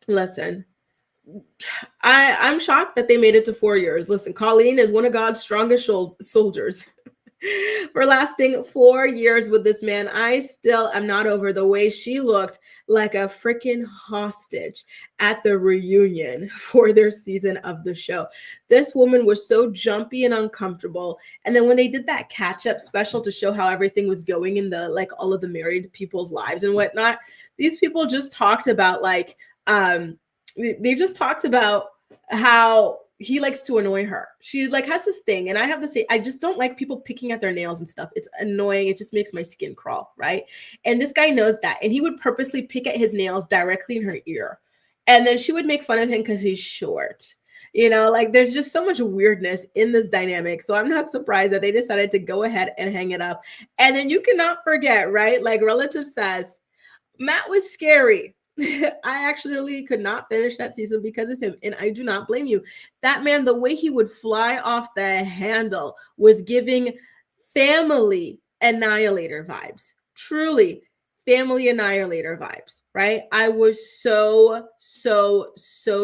Listen. I'm shocked that they made it to 4 years. Listen, Colleen is one of God's strongest soldiers. For lasting 4 years with this man, I still am not over the way she looked like a freaking hostage at the reunion for their season of the show. This woman was so jumpy and uncomfortable. And then when they did that catch-up special to show how everything was going in the all of the married people's lives and whatnot, these people just talked about they just talked about how he likes to annoy her. She has this thing, and I have to say, I just don't like people picking at their nails and stuff. It's annoying. It just makes my skin crawl, right? And this guy knows that, and he would purposely pick at his nails directly in her ear. And then she would make fun of him because he's short. Like there's just so much weirdness in this dynamic. So I'm not surprised that they decided to go ahead and hang it up. And then you cannot forget, right? Like Relative says, Matt was scary. I actually could not finish that season because of him. And I do not blame you. That man, the way he would fly off the handle was giving family annihilator vibes. Truly family annihilator vibes, right? I was so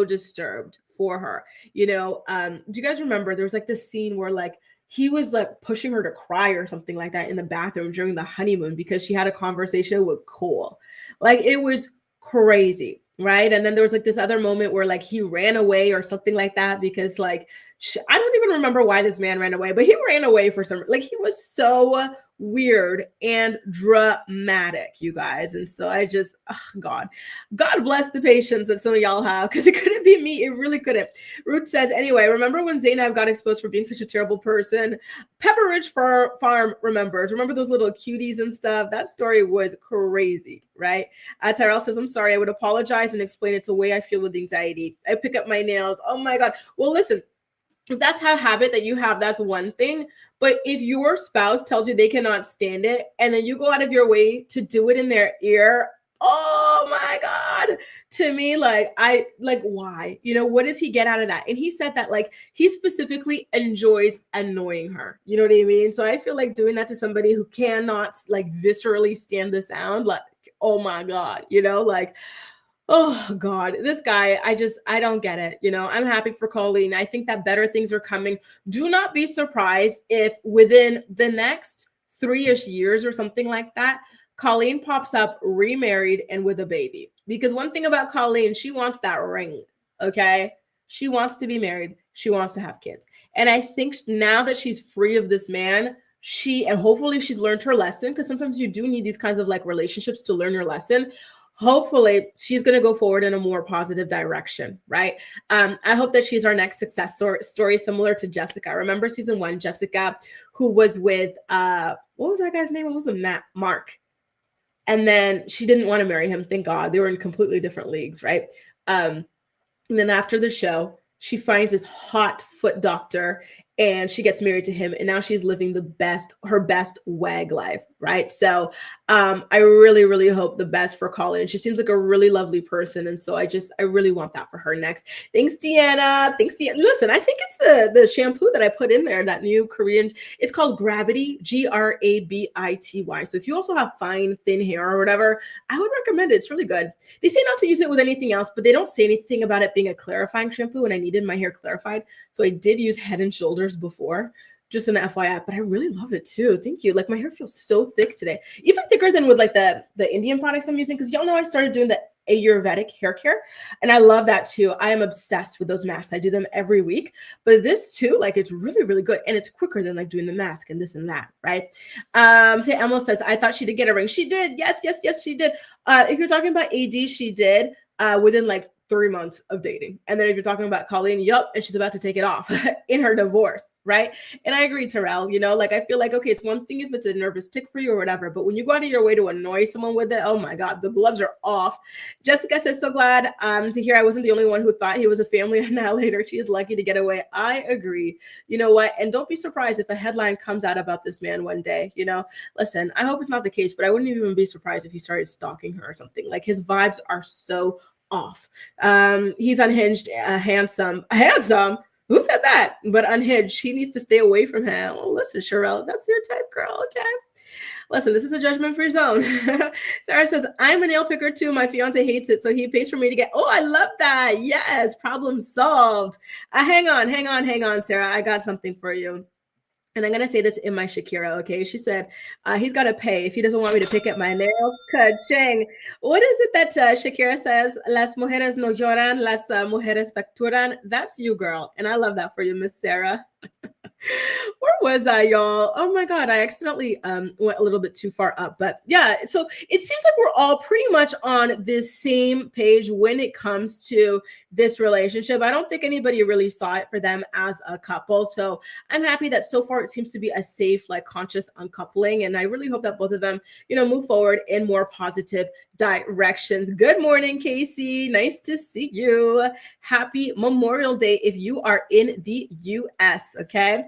disturbed for her. Do you guys remember there was like this scene where like he was like pushing her to cry or something like that in the bathroom during the honeymoon because she had a conversation with Cole. Like it was crazy, right? And then there was like this other moment where like he ran away or something like that because like I don't even remember why this man ran away, but he ran away for some, like he was so weird and dramatic, you guys. And so I just, God bless the patience that some of y'all have, because it couldn't be me. It really couldn't. Ruth says, anyway, remember when Zainab got exposed for being such a terrible person? Pepperidge Farm remembers. Remember those little cuties and stuff? That story was crazy, right? Tyrell says, I'm sorry. I would apologize and explain it to the way I feel with anxiety. I pick up my nails. Oh my God. Well, listen, if that's a habit that you have, that's one thing. But if your spouse tells you they cannot stand it and then you go out of your way to do it in their ear, oh my God. To me, like, why? What does he get out of that? And he said that, like, he specifically enjoys annoying her. You know what I mean? So I feel like doing that to somebody who cannot, like, viscerally stand the sound, like, oh my God, like, oh God, this guy, I don't get it. I'm happy for Colleen. I think that better things are coming. Do not be surprised if within the next 3-ish years or something like that, Colleen pops up remarried and with a baby. Because one thing about Colleen, she wants that ring. Okay. She wants to be married. She wants to have kids. And I think now that she's free of this man, and hopefully she's learned her lesson, because sometimes you do need these kinds of like relationships to learn your lesson. Hopefully she's going to go forward in a more positive direction, right? I hope that she's our next success story, similar to Jessica. Remember season 1, Jessica, who was with, what was that guy's name? What was it? Mark. And then she didn't want to marry him. Thank God. They were in completely different leagues, right? And then after the show, she finds this hot foot doctor and she gets married to him. And now she's living her best WAG life, right? So I really, really hope the best for Colleen. She seems like a really lovely person. And so I really want that for her next. Thanks, Deanna. Listen, I think it's the shampoo that I put in there, that new Korean, it's called Gravity, Grabity. So if you also have fine, thin hair or whatever, I would recommend it. It's really good. They say not to use it with anything else, but they don't say anything about it being a clarifying shampoo. And I needed my hair clarified. So I did use Head and Shoulders before, just an FYI, but I really love it too. Thank you. Like my hair feels so thick today, even thicker than with like the Indian products I'm using. Cause y'all know I started doing the Ayurvedic hair care and I love that too. I am obsessed with those masks. I do them every week, but this too, like it's really, really good. And it's quicker than like doing the mask and this and that. Right. So Emma says, I thought she did get a ring. She did. Yes, she did. If you're talking about AD, she did within like 3 months of dating. And then if you're talking about Colleen, and she's about to take it off in her divorce, right? And I agree, Terrell, like I feel like, okay, it's one thing if it's a nervous tick for you or whatever, but when you go out of your way to annoy someone with it, oh my God, the gloves are off. Jessica says, so glad to hear I wasn't the only one who thought he was a family annihilator. She is lucky to get away. I agree. You know what? And don't be surprised if a headline comes out about this man one day, listen, I hope it's not the case, but I wouldn't even be surprised if he started stalking her or something. Like his vibes are so off. He's unhinged, handsome. Who said that? But unhinged. He needs to stay away from him. Well, listen, Sherelle, that's your type, girl. Okay. Listen, this is a judgment-free zone. Sarah says, I'm a nail picker too. My fiance hates it, so he pays for me to get. Oh, I love that. Yes, problem solved. Hang on, Sarah. I got something for you. And I'm going to say this in my Shakira, okay? She said, he's got to pay if he doesn't want me to pick up my nails. Ka-ching. What is it that Shakira says? Las mujeres no lloran, las mujeres facturan. That's you, girl. And I love that for you, Miss Sarah. Where was I, y'all? Oh my God, I accidentally went a little bit too far up. But yeah, so it seems like we're all pretty much on this same page when it comes to this relationship. I don't think anybody really saw it for them as a couple. So I'm happy that so far it seems to be a safe, like conscious uncoupling. And I really hope that both of them, move forward in more positive directions. Good morning, Casey. Nice to see you. Happy Memorial Day if you are in the US. Okay.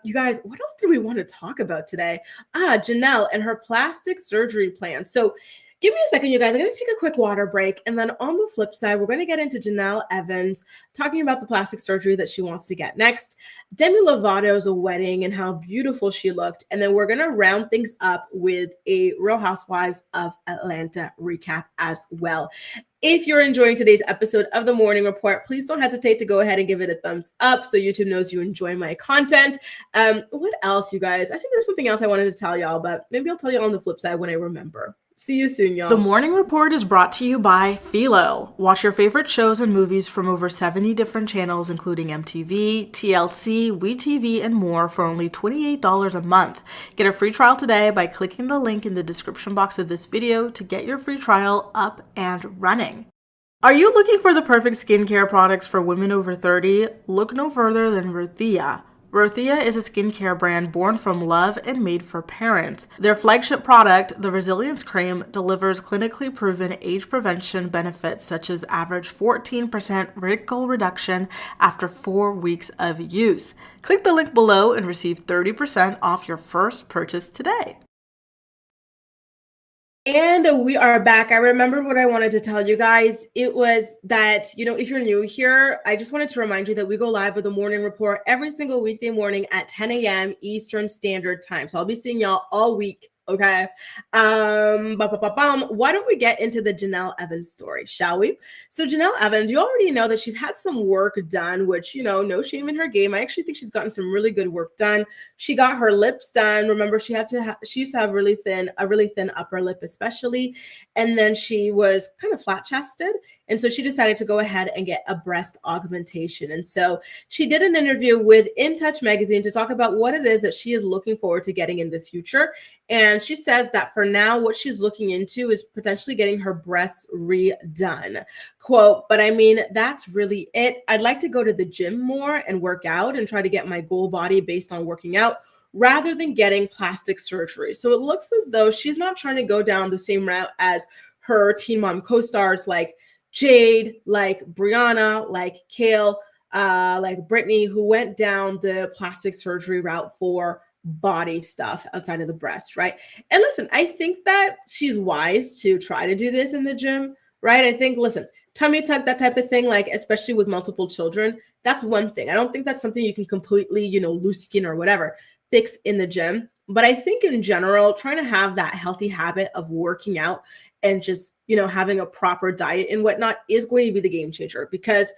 You guys, what else do we want to talk about today? Janelle and her plastic surgery plan. So give me a second, you guys. I'm going to take a quick water break. And then on the flip side, we're going to get into Janelle Evans talking about the plastic surgery that she wants to get next. Demi Lovato's wedding and how beautiful she looked. And then we're going to round things up with a Real Housewives of Atlanta recap as well. If you're enjoying today's episode of the Morning Report, please don't hesitate to go ahead and give it a thumbs up so YouTube knows you enjoy my content. What else, you guys? I think there's something else I wanted to tell y'all, but maybe I'll tell y'all on the flip side when I remember. See you soon, y'all. The Morning Report is brought to you by Philo. Watch your favorite shows and movies from over 70 different channels, including MTV, TLC, WeTV, and more for only $28 a month. Get a free trial today by clicking the link in the description box of this video to get your free trial up and running. Are you looking for the perfect skincare products for women over 30? Look no further than Ruthia. Ruthia is a skincare brand born from love and made for parents. Their flagship product, the Resilience Cream, delivers clinically proven age prevention benefits such as average 14% wrinkle reduction after 4 weeks of use. Click the link below and receive 30% off your first purchase today. And we are back. I remembered what I wanted to tell you guys. It was that, if you're new here, I just wanted to remind you that we go live with a morning report every single weekday morning at 10 a.m. Eastern Standard Time. So I'll be seeing y'all all week. Okay. Why don't we get into the Janelle Evans story, shall we? So Janelle Evans, you already know that she's had some work done, which, no shame in her game. I actually think she's gotten some really good work done. She got her lips done. Remember, she used to have a really thin upper lip, especially. And then she was kind of flat chested. And so she decided to go ahead and get a breast augmentation. And so she did an interview with In Touch magazine to talk about what it is that she is looking forward to getting in the future. And she says that for now, what she's looking into is potentially getting her breasts redone. Quote, but I mean, that's really it. I'd like to go to the gym more and work out and try to get my goal body based on working out rather than getting plastic surgery. So it looks as though she's not trying to go down the same route as her Teen Mom co-stars like Jade, like Brianna, like Kale, like Brittany, who went down the plastic surgery route for body stuff outside of the breast, right? And listen, I think that she's wise to try to do this in the gym, right? I think, listen, tummy tuck, that type of thing, like especially with multiple children, that's one thing. I don't think that's something you can completely, loose skin or whatever, fix in the gym. But I think in general, trying to have that healthy habit of working out and just, having a proper diet and whatnot is going to be the game changer. Because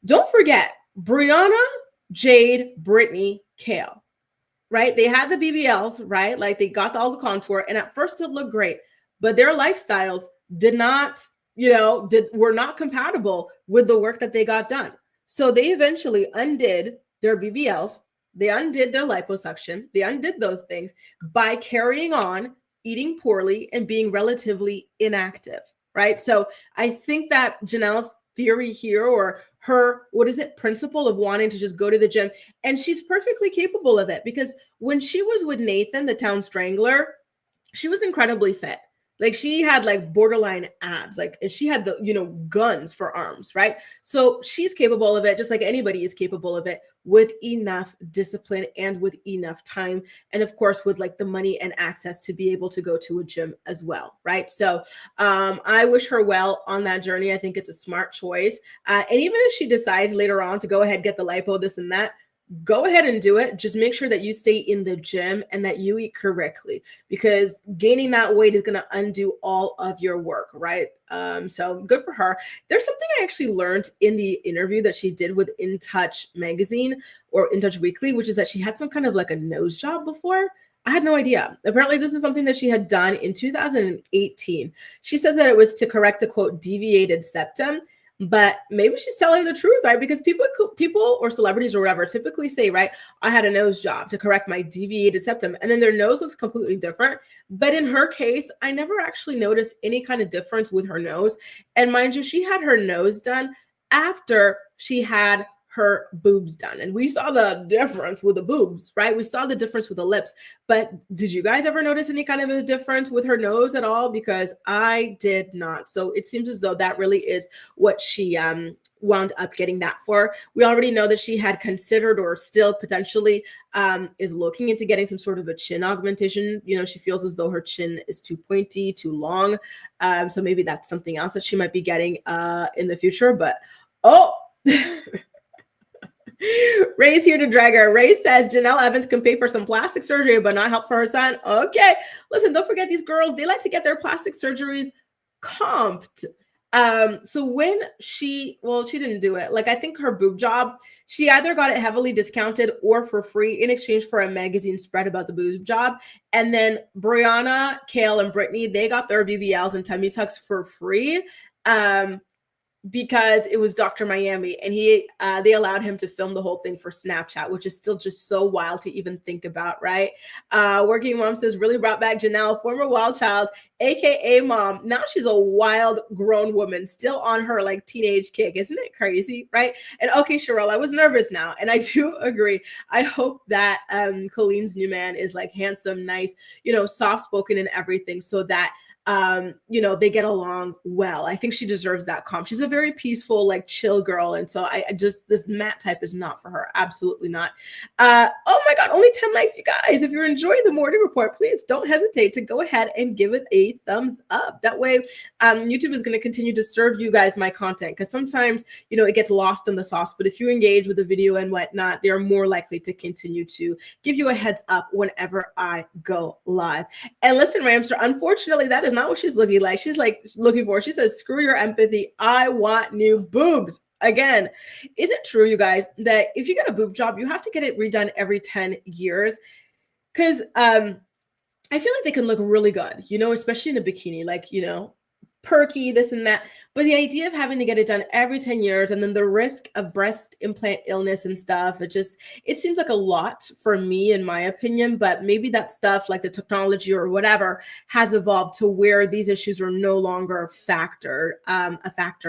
don't forget, Brianna, Jade, Brittany, Kale, right? They had the BBLs, right? Like they got all the contour, and at first it looked great, but their lifestyles did not, were not compatible with the work that they got done. So they eventually undid their BBLs. They undid their liposuction. They undid those things by carrying on, eating poorly, and being relatively inactive, right? So I think that Janelle's theory here, or her, principle of wanting to just go to the gym, and she's perfectly capable of it, because when she was with Nathan, the town strangler, she was incredibly fit. Like she had like borderline abs, like, and she had the, guns for arms, right? So she's capable of it, just like anybody is capable of it, with enough discipline and with enough time. And of course, with like the money and access to be able to go to a gym as well, right? So I wish her well on that journey. I think it's a smart choice. And even if she decides later on to go ahead, get the lipo, this and that, go ahead and do it. Just make sure that you stay in the gym and that you eat correctly, because gaining that weight is going to undo all of your work, right? So good for her. There's something I actually learned in the interview that she did with In Touch magazine or In Touch Weekly, which is that she had some kind of like a nose job before. I had no idea. Apparently, this is something that she had done in 2018. She says that it was to correct a, quote, deviated septum. but maybe she's telling the truth, right? Because people or celebrities or whatever typically say, right, I had a nose job to correct my deviated septum, and then their nose looks completely different. But in her case, I never actually noticed any kind of difference with her nose. And mind you, she had her nose done after she had her boobs done. And we saw the difference with the boobs, right? We saw the difference with the lips. But did you guys ever notice any kind of a difference with her nose at all? Because I did not. So it seems as though that really is what she wound up getting that for. We already know that she had considered or still potentially is looking into getting some sort of a chin augmentation. You know, she feels as though her chin is too pointy, too long. So maybe that's something else that she might be getting in the future. But oh, Ray's here to drag her. Ray says Janelle Evans can pay for some plastic surgery, but not help for her son. Okay. Listen, don't forget these girls, they like to get their plastic surgeries comped. So when she didn't do it. Like, I think her boob job, she either got it heavily discounted or for free in exchange for a magazine spread about the boob job. And then Brianna, Kale, and Brittany, they got their BBLs and tummy tucks for free. Because it was Dr. Miami, and they allowed him to film the whole thing for Snapchat, which is still just so wild to even think about, right? Working Mom says, really brought back Janelle, former wild child, aka mom. Now she's a wild grown woman, still on her like teenage kick. Isn't it crazy, right? And okay, Cheryl, I was nervous now, and I do agree. I hope that Colleen's new man is like handsome, nice, soft-spoken and everything, so that they get along well. I think she deserves that comp. She's a very peaceful, like chill girl. And so I just, this Matt type is not for her. Absolutely not. Oh my God, only 10 likes, you guys. If you're enjoying the morning report, please don't hesitate to go ahead and give it a thumbs up. That way, YouTube is going to continue to serve you guys my content, because sometimes, it gets lost in the sauce. But if you engage with the video and whatnot, they're more likely to continue to give you a heads up whenever I go live. And listen, Ramster, unfortunately, that is not what she's looking like. She's like looking for, she says, screw your empathy. I want new boobs. Again, is it true, you guys, that if you get a boob job, you have to get it redone every 10 years? Because I feel like they can look really good, especially in a bikini, like, perky, this and that. But the idea of having to get it done every 10 years and then the risk of breast implant illness and stuff, it seems like a lot for me, in my opinion. But maybe that stuff, like the technology or whatever, has evolved to where these issues are no longer a factor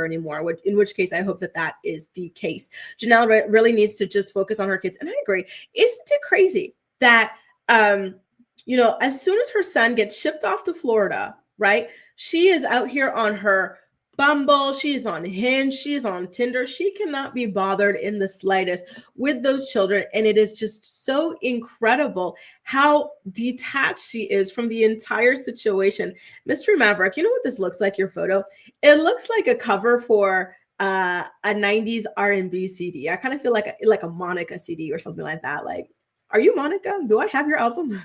anymore, in which case I hope that is the case. Janelle really needs to just focus on her kids. And I agree. Isn't it crazy that, as soon as her son gets shipped off to Florida, right, she is out here on her Bumble, she's on Hinge, she's on Tinder. She cannot be bothered in the slightest with those children. And it is just so incredible how detached she is from the entire situation. Mystery Maverick, you know what this looks like, your photo? It looks like a cover for a 90s R&B CD. I kind of feel like a Monica CD or something like that. Like, are you Monica? Do I have your album?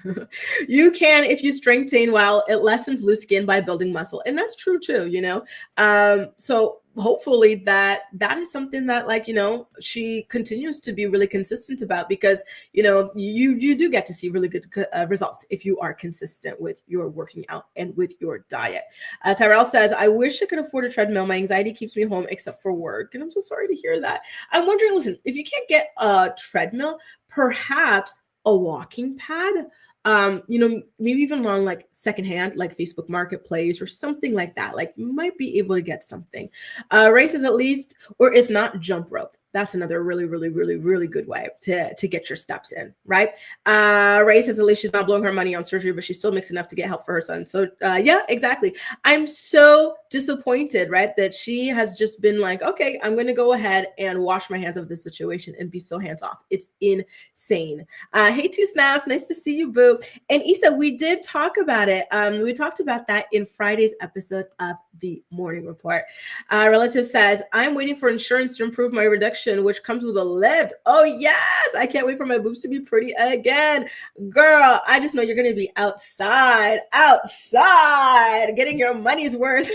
You can, if you strength train well, it lessens loose skin by building muscle. And that's true too, So hopefully that is something that, like, she continues to be really consistent about, because, you do get to see really good results if you are consistent with your working out and with your diet. Tyrell says, I wish I could afford a treadmill. My anxiety keeps me home except for work. And I'm so sorry to hear that. I'm wondering, listen, if you can't get a treadmill, perhaps a walking pad, maybe even on like secondhand, like Facebook Marketplace or something like that. Like, you might be able to get something. Races at least, or if not, jump rope. That's another really, really, really, really good way to get your steps in, right? Ray says at least she's not blowing her money on surgery, but she still makes enough to get help for her son. So yeah, exactly. I'm so disappointed, right, that she has just been like, okay, I'm going to go ahead and wash my hands of this situation and be so hands off. It's insane. Hey, Two Snaps, nice to see you, boo. And Issa, we did talk about it. We talked about that in Friday's episode of the Morning Report. Relative says, I'm waiting for insurance to improve my reduction, which comes with a lift. Oh yes, I can't wait for my boobs to be pretty again. Girl, I just know you're going to be outside, getting your money's worth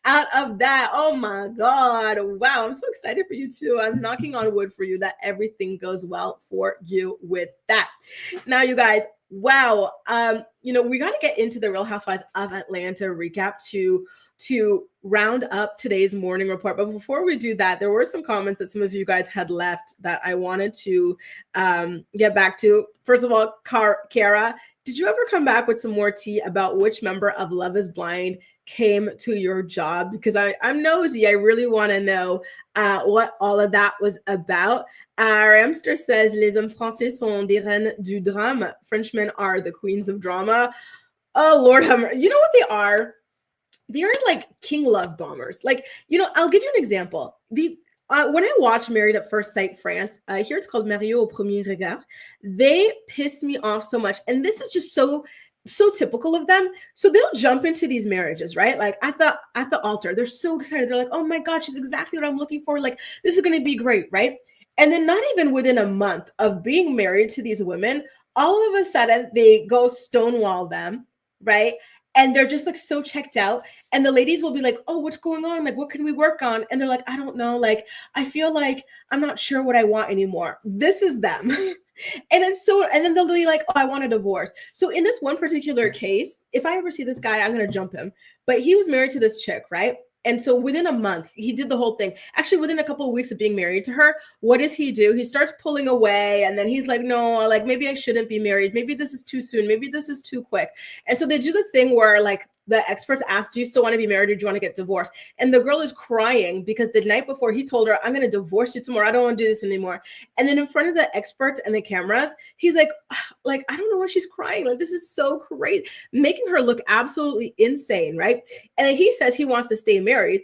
out of that. Oh my God. Wow. I'm so excited for you too. I'm knocking on wood for you that everything goes well for you with that. Now, you guys, Wow. We got to get into the Real Housewives of Atlanta recap to round up today's morning report. But before we do that, there were some comments that some of you guys had left that I wanted to get back to. First of all, Kara, did you ever come back with some more tea about which member of Love is Blind came to your job? Because I'm nosy. I really want to know what all of that was about. Ramster says, Les hommes français sont des reines du drame. Frenchmen are the queens of drama. Oh, Lord, you know what they are? They are like king love bombers. Like, I'll give you an example. When I watch Married at First Sight France, here it's called Marié au premier regard, they piss me off so much. And this is just so typical of them. So they'll jump into these marriages, right? Like at the altar, they're so excited. They're like, oh my God, she's exactly what I'm looking for. Like, this is going to be great, right? And then not even within a month of being married to these women, all of a sudden they go stonewall them, right? And they're just like so checked out. And the ladies will be like, oh, what's going on? Like, what can we work on? And they're like, I don't know. Like, I feel like I'm not sure what I want anymore. This is them. And then they'll be like, oh, I want a divorce. So in this one particular case, if I ever see this guy, I'm going to jump him. But he was married to this chick, right? And so within a month, he did the whole thing. Actually, within a couple of weeks of being married to her, what does he do? He starts pulling away. And then he's like, no, like maybe I shouldn't be married. Maybe this is too soon. Maybe this is too quick. And so they do the thing where like the experts ask, do you still want to be married or do you want to get divorced? And the girl is crying because the night before he told her, I'm going to divorce you tomorrow. I don't want to do this anymore. And then in front of the experts and the cameras, he's like, I don't know why she's crying. Like, this is so great, making her look absolutely insane, right? And then he says he wants to stay married.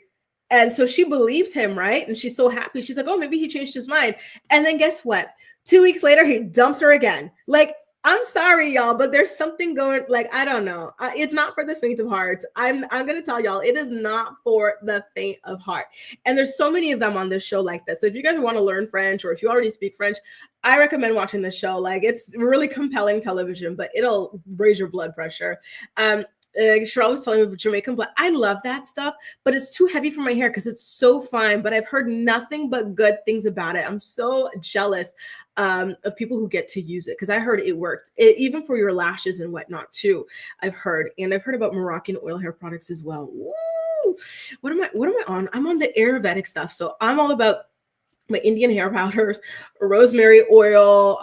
And so she believes him, right? And she's so happy. She's like, oh, maybe he changed his mind. And then guess what? 2 weeks later, he dumps her again. Like, I'm sorry, y'all, but there's something going, like, I don't know. It's not for the faint of heart. I'm going to tell y'all, it is not for the faint of heart. And there's so many of them on this show like this. So if you guys want to learn French or if you already speak French, I recommend watching this show. Like, it's really compelling television, but it'll raise your blood pressure. Cheryl was telling me about Jamaican blood. I love that stuff, but it's too heavy for my hair because it's so fine. But I've heard nothing but good things about it. I'm so jealous of people who get to use it because I heard it worked, even for your lashes and whatnot too. I've heard about Moroccan oil hair products as well. Woo! What am I on? I'm on the Ayurvedic stuff, so I'm all about my Indian hair powders, rosemary oil,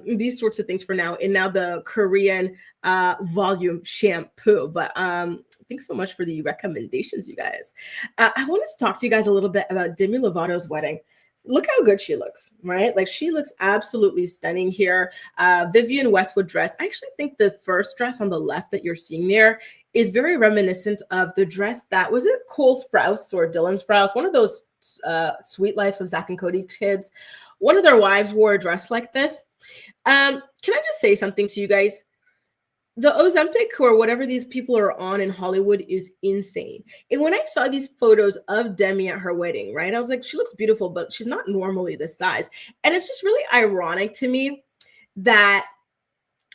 these sorts of things for now. And now the Korean volume shampoo. But thanks so much for the recommendations, you guys. I wanted to talk to you guys a little bit about Demi Lovato's wedding. Look how good she looks, right? Like, she looks absolutely stunning here. Vivienne Westwood dress. I actually think the first dress on the left that you're seeing there is very reminiscent of the dress that, was it Cole Sprouse or Dylan Sprouse? One of those Sweet Life of Zach and Cody kids. One of their wives wore a dress like this. Can I just say something to you guys? The Ozempic or whatever these people are on in Hollywood is insane. And when I saw these photos of Demi at her wedding, right, I was like, she looks beautiful, but she's not normally this size. And it's just really ironic to me that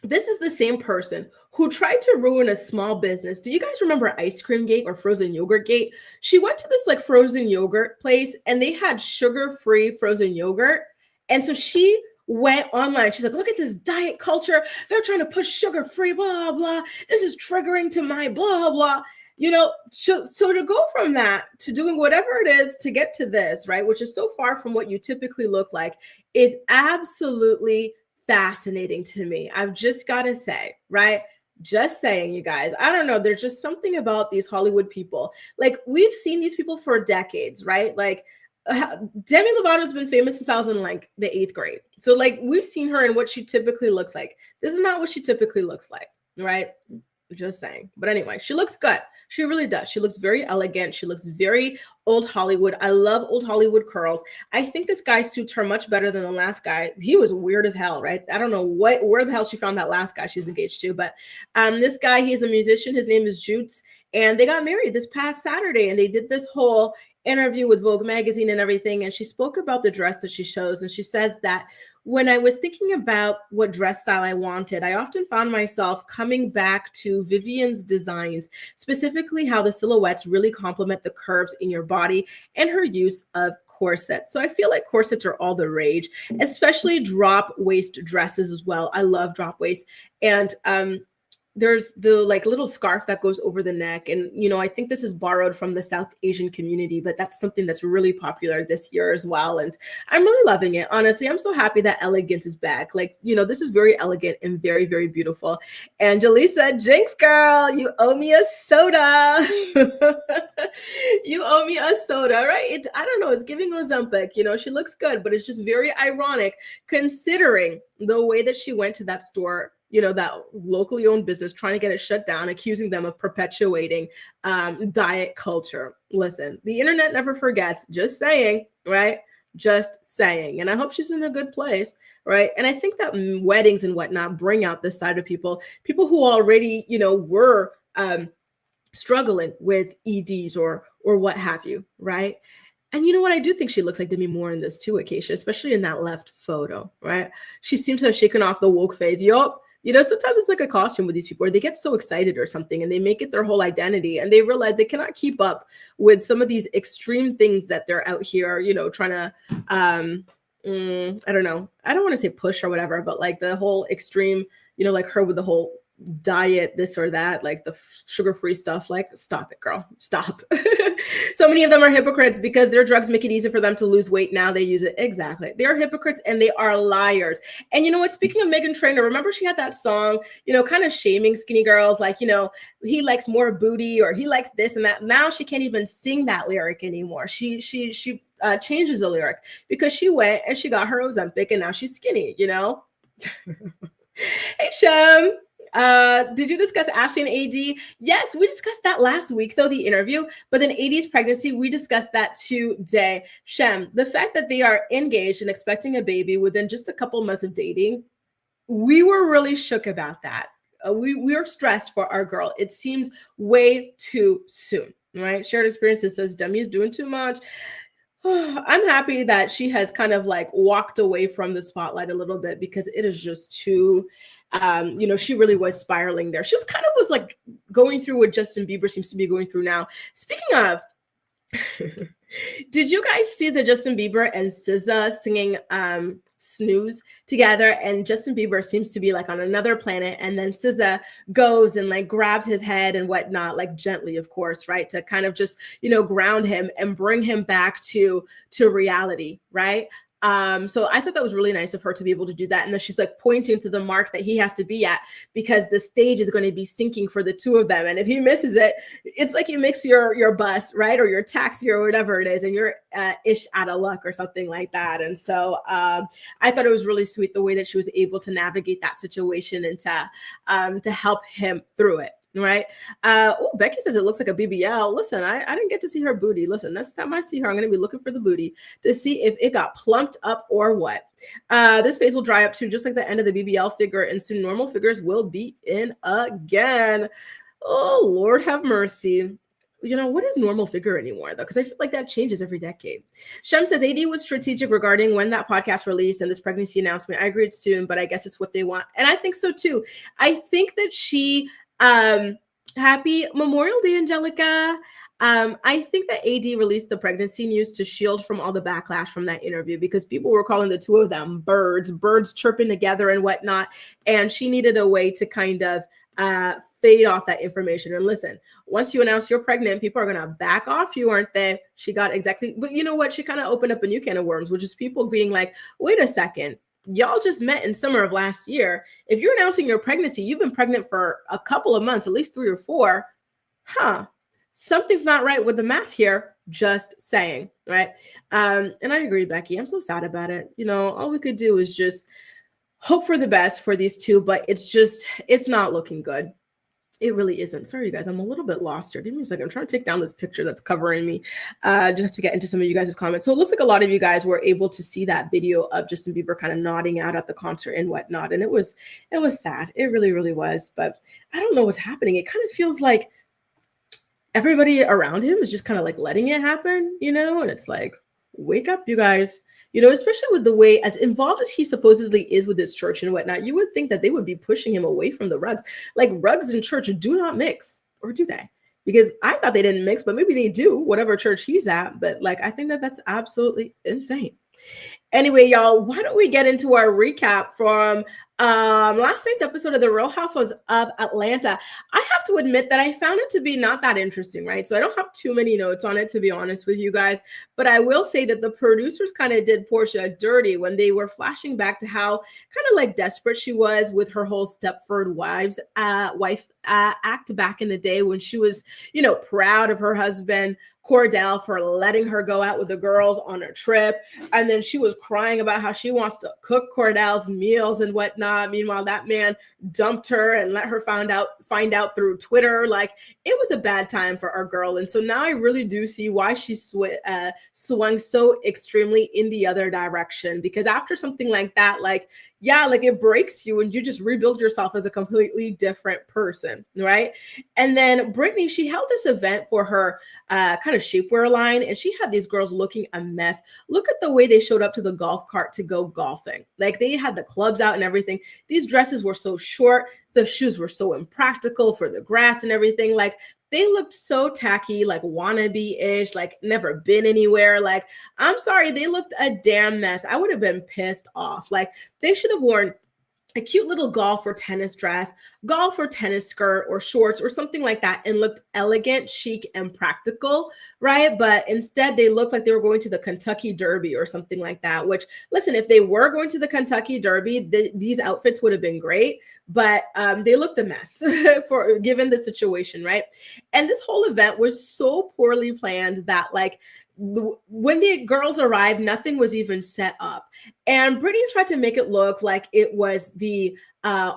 this is the same person who tried to ruin a small business. Do you guys remember Ice Cream Gate or Frozen Yogurt Gate? She went to this like frozen yogurt place and they had sugar-free frozen yogurt. And so she went online. She's like, look at this diet culture. They're trying to push sugar-free, blah, blah. This is triggering to my blah, blah. So to go from that to doing whatever it is to get to this, right, which is so far from what you typically look like, is absolutely fascinating to me. I've just got to say, right? Just saying, you guys, I don't know. There's just something about these Hollywood people. Like, we've seen these people for decades, right? Like, Demi Lovato has been famous since I was in like the 8th grade. So like, we've seen her in what she typically looks like. This is not what she typically looks like, right? Just saying. But anyway, she looks good. She really does. She looks very elegant. She looks very old Hollywood. I love old Hollywood curls. I think this guy suits her much better than the last guy. He was weird as hell, right? I don't know where the hell she found that last guy she's engaged to, but this guy, he's a musician. His name is Jutes, and they got married this past Saturday, and they did this whole interview with Vogue magazine and everything. And she spoke about the dress that she chose. And she says that when I was thinking about what dress style I wanted, I often found myself coming back to Vivienne's designs, specifically how the silhouettes really complement the curves in your body and her use of corsets. So I feel like corsets are all the rage, especially drop waist dresses as well. I love drop waist. And there's the like little scarf that goes over the neck. And, I think this is borrowed from the South Asian community, but that's something that's really popular this year as well. And I'm really loving it. Honestly, I'm so happy that elegance is back. Like, this is very elegant and very, very beautiful. And Jaleesa, Jinx girl, you owe me a soda. You owe me a soda, right? I don't know. It's giving Ozempic. She looks good, but it's just very ironic considering the way that she went to that store, that locally owned business, trying to get it shut down, accusing them of perpetuating diet culture. Listen, the internet never forgets. Just saying, right? Just saying. And I hope she's in a good place, right? And I think that weddings and whatnot bring out this side of people who already, were struggling with EDs or what have you, right? And you know what? I do think she looks like Demi Moore in this too, Acacia, especially in that left photo, right? She seems to have shaken off the woke phase. Yup. Sometimes it's like a costume with these people where they get so excited or something and they make it their whole identity and they realize they cannot keep up with some of these extreme things that they're out here, trying to, I don't know. I don't want to say push or whatever, but like the whole extreme, like her with the whole diet, this or that, like the sugar-free stuff, like stop it, girl, stop. So many of them are hypocrites because their drugs make it easy for them to lose weight. Now they use it. Exactly. They are hypocrites and they are liars. And you know what? Speaking of Meghan Trainor, remember she had that song, kind of shaming skinny girls, like, he likes more booty or he likes this and that. Now she can't even sing that lyric anymore. She changes the lyric because she went and she got her Ozempic and now she's skinny, Hey, Shem. Did you discuss Ashley and AD? Yes, we discussed that last week, though, the interview, but then AD's pregnancy, we discussed that today. Shem, the fact that they are engaged and expecting a baby within just a couple months of dating, we were really shook about that. We are stressed for our girl. It seems way too soon, right? Shared experiences says Demi's doing too much. I'm happy that she has kind of like walked away from the spotlight a little bit because it is just too, she really was spiraling there. She was like going through what Justin Bieber seems to be going through now. Speaking of, did you guys see the Justin Bieber and SZA singing Snooze together? And Justin Bieber seems to be like on another planet. And then SZA goes and like grabs his head and whatnot, like gently, of course, right? To kind of just, ground him and bring him back to reality, right? So I thought that was really nice of her to be able to do that. And then she's like pointing to the mark that he has to be at because the stage is going to be sinking for the two of them. And if he misses it, it's like you mix your bus, right? Or your taxi or whatever it is, and you're ish out of luck or something like that. And so I thought it was really sweet the way that she was able to navigate that situation and to help him through it. Right. Becky says it looks like a BBL. Listen, I didn't get to see her booty. Listen, next time I see her, I'm going to be looking for the booty to see if it got plumped up or what. This phase will dry up too, just like the end of the BBL figure, and soon normal figures will be in again. Oh, Lord have mercy. What is normal figure anymore, though? Because I feel like that changes every decade. Shem says AD was strategic regarding when that podcast released and this pregnancy announcement. I agree it's soon, but I guess it's what they want. And I think so, too. I think that she... happy Memorial Day, Angelica. I think that AD released the pregnancy news to shield from all the backlash from that interview because people were calling the two of them birds chirping together and whatnot. And she needed a way to kind of fade off that information. And listen, once you announce you're pregnant, people are going to back off you, aren't they? She got exactly, but you know what? She kind of opened up a new can of worms, which is people being like, wait a second. Y'all just met in summer of last year. If you're announcing your pregnancy, you've been pregnant for a couple of months, at least 3 or 4. Something's not right with the math here. Just saying, right? And I agree, Becky. I'm so sad about it. All we could do is just hope for the best for these two, but it's not looking good. It really isn't. Sorry, you guys. I'm a little bit lost here. Give me a second. I'm trying to take down this picture that's covering me just to get into some of you guys' comments. So it looks like a lot of you guys were able to see that video of Justin Bieber kind of nodding out at the concert and whatnot. And it was sad. It really, really was. But I don't know what's happening. It kind of feels like everybody around him is just kind of like letting it happen, and it's like, wake up, you guys. Especially with the way as involved as he supposedly is with his church and whatnot, you would think that they would be pushing him away from the rugs. Like rugs and church do not mix, or do they? because I thought they didn't mix, but maybe they do, whatever church he's at. But like, I think that that's absolutely insane. Anyway, y'all, why don't we get into our recap from last night's episode of The Real Housewives of Atlanta? I have to admit that I found it to be not that interesting, right? So I don't have too many notes on it, to be honest with you guys. But I will say that the producers kind of did Portia dirty when they were flashing back to how kind of like desperate she was with her whole Stepford wife act back in the day when she was, proud of her husband Cordell for letting her go out with the girls on a trip. And then she was crying about how she wants to cook Cordell's meals and whatnot. Meanwhile, that man dumped her and let her find out through Twitter. Like, it was a bad time for our girl. And so now I really do see why she swung so extremely in the other direction. Because after something like that, like it breaks you and you just rebuild yourself as a completely different person, right? And then Brittany, she held this event for her kind of shapewear line, and she had these girls looking a mess. Look at the way they showed up to the golf cart to go golfing. Like, they had the clubs out and everything. These dresses were so short. The shoes were so impractical for the grass and everything. Like, they looked so tacky, like wannabe-ish, like never been anywhere. Like, I'm sorry, they looked a damn mess. I would have been pissed off. Like, they should have worn a cute little golf or tennis dress, golf or tennis skirt or shorts or something like that, and looked elegant, chic, and practical, right? But instead, they looked like they were going to the Kentucky Derby or something like that, which, listen, if they were going to the Kentucky Derby, these outfits would have been great, but they looked a mess for given the situation, right? And this whole event was so poorly planned that, like, when the girls arrived, nothing was even set up. And Brittany tried to make it look like it was the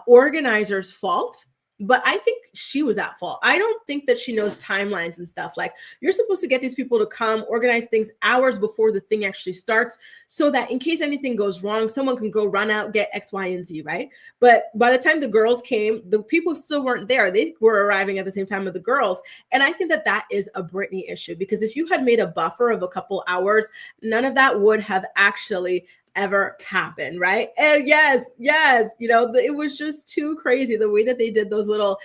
organizer's fault, but I think she was at fault. I don't think that she knows timelines and stuff. Like, you're supposed to get these people to come organize things hours before the thing actually starts so that in case anything goes wrong, someone can go run out, get X, Y, and Z, right? But by the time the girls came, the people still weren't there. They were arriving at the same time as the girls. And I think that that is a Brittany issue, because if you had made a buffer of a couple hours, none of that would have actually ever happen, right? And yes, it was just too crazy the way that they did those little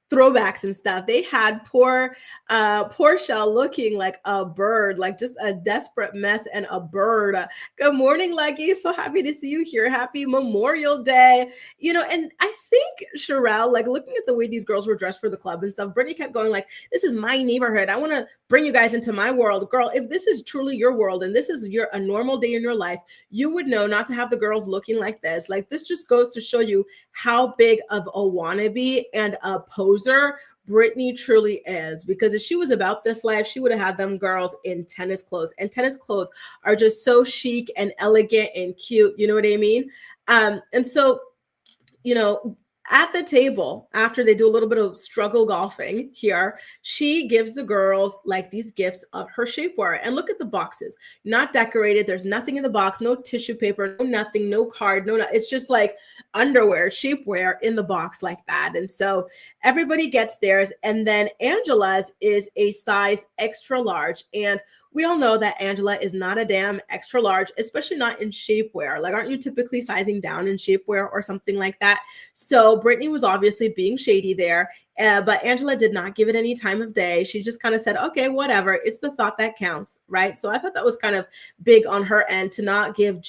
throwbacks and stuff. They had poor Portia looking like a bird, like just a desperate mess and a bird. Good morning, Leggy. So happy to see you here. Happy Memorial Day. And I think Sherelle, like, looking at the way these girls were dressed for the club and stuff, Brittany kept going like, this is my neighborhood. I want to bring you guys into my world. Girl, if this is truly your world and this is a normal day in your life, you would know not to have the girls looking like this. Like, this just goes to show you how big of a wannabe and a poser Brittany truly is. Because if she was about this life, she would have had them girls in tennis clothes. And tennis clothes are just so chic and elegant and cute. You know what I mean? And so, at the table, after they do a little bit of struggle golfing here, she gives the girls like these gifts of her shapewear. And look at the boxes, not decorated. There's nothing in the box, no tissue paper, no nothing, no card, it's just like underwear, shapewear in the box like that. And so everybody gets theirs. And then Angela's is a size extra large. And we all know that Angela is not a damn extra large, especially not in shapewear. Like, aren't you typically sizing down in shapewear or something like that? So Brittany was obviously being shady there, but Angela did not give it any time of day. She just kind of said, okay, whatever. It's the thought that counts, right? So I thought that was kind of big on her end to not give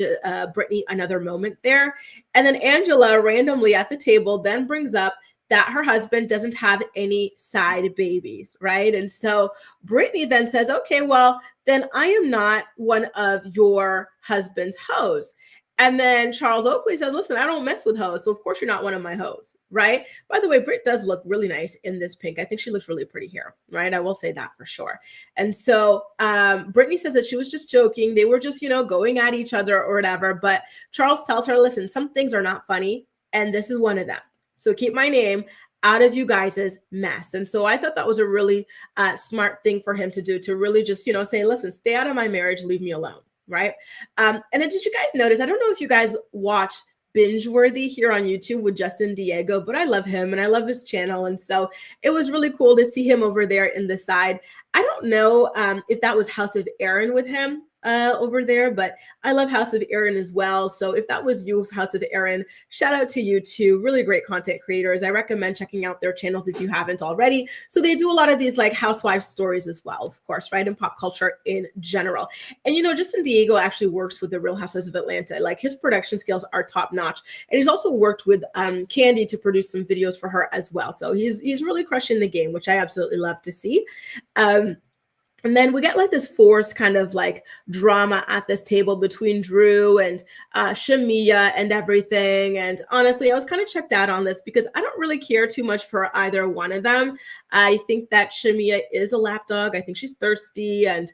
Brittany another moment there. And then Angela randomly at the table then brings up that her husband doesn't have any side babies, right? And so Brittany then says, okay, well, then I am not one of your husband's hoes. And then Charles Oakley says, listen, I don't mess with hoes, so of course you're not one of my hoes, right? By the way, Britt does look really nice in this pink. I think she looks really pretty here, right? I will say that for sure. And so Brittany says that she was just joking. They were just, going at each other or whatever. But Charles tells her, listen, some things are not funny, and this is one of them. So keep my name out of you guys' mess. And so I thought that was a really smart thing for him to do, to really just, say, listen, stay out of my marriage, leave me alone, right? And then did you guys notice, I don't know if you guys watch Binge-worthy here on YouTube with Justin Diego, but I love him and I love his channel. And so it was really cool to see him over there in the side. I don't know if that was House of Aaron with him over there, but I love House of Aaron as well. So if that was you, House of Aaron, shout out to you too. Really great content creators. I recommend checking out their channels if you haven't already. So they do a lot of these like housewife stories as well, of course, right? And pop culture in general. And Justin Diego actually works with the Real Housewives of Atlanta. Like his production skills are top notch. And he's also worked with Candy to produce some videos for her as well. So he's really crushing the game, which I absolutely love to see. And then we get like this forced kind of like drama at this table between Drew and Shamia and everything. And honestly, I was kind of checked out on this because I don't really care too much for either one of them. I think that Shamia is a lapdog. I think she's thirsty. And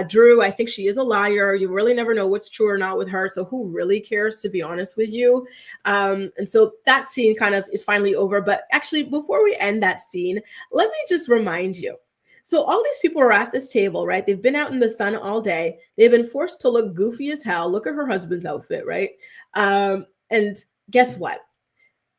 Drew, I think she is a liar. You really never know what's true or not with her. So who really cares, to be honest with you? And so that scene kind of is finally over. But actually, before we end that scene, let me just remind you. So all these people are at this table, right? They've been out in the sun all day. They've been forced to look goofy as hell. Look at her husband's outfit, right? And guess what?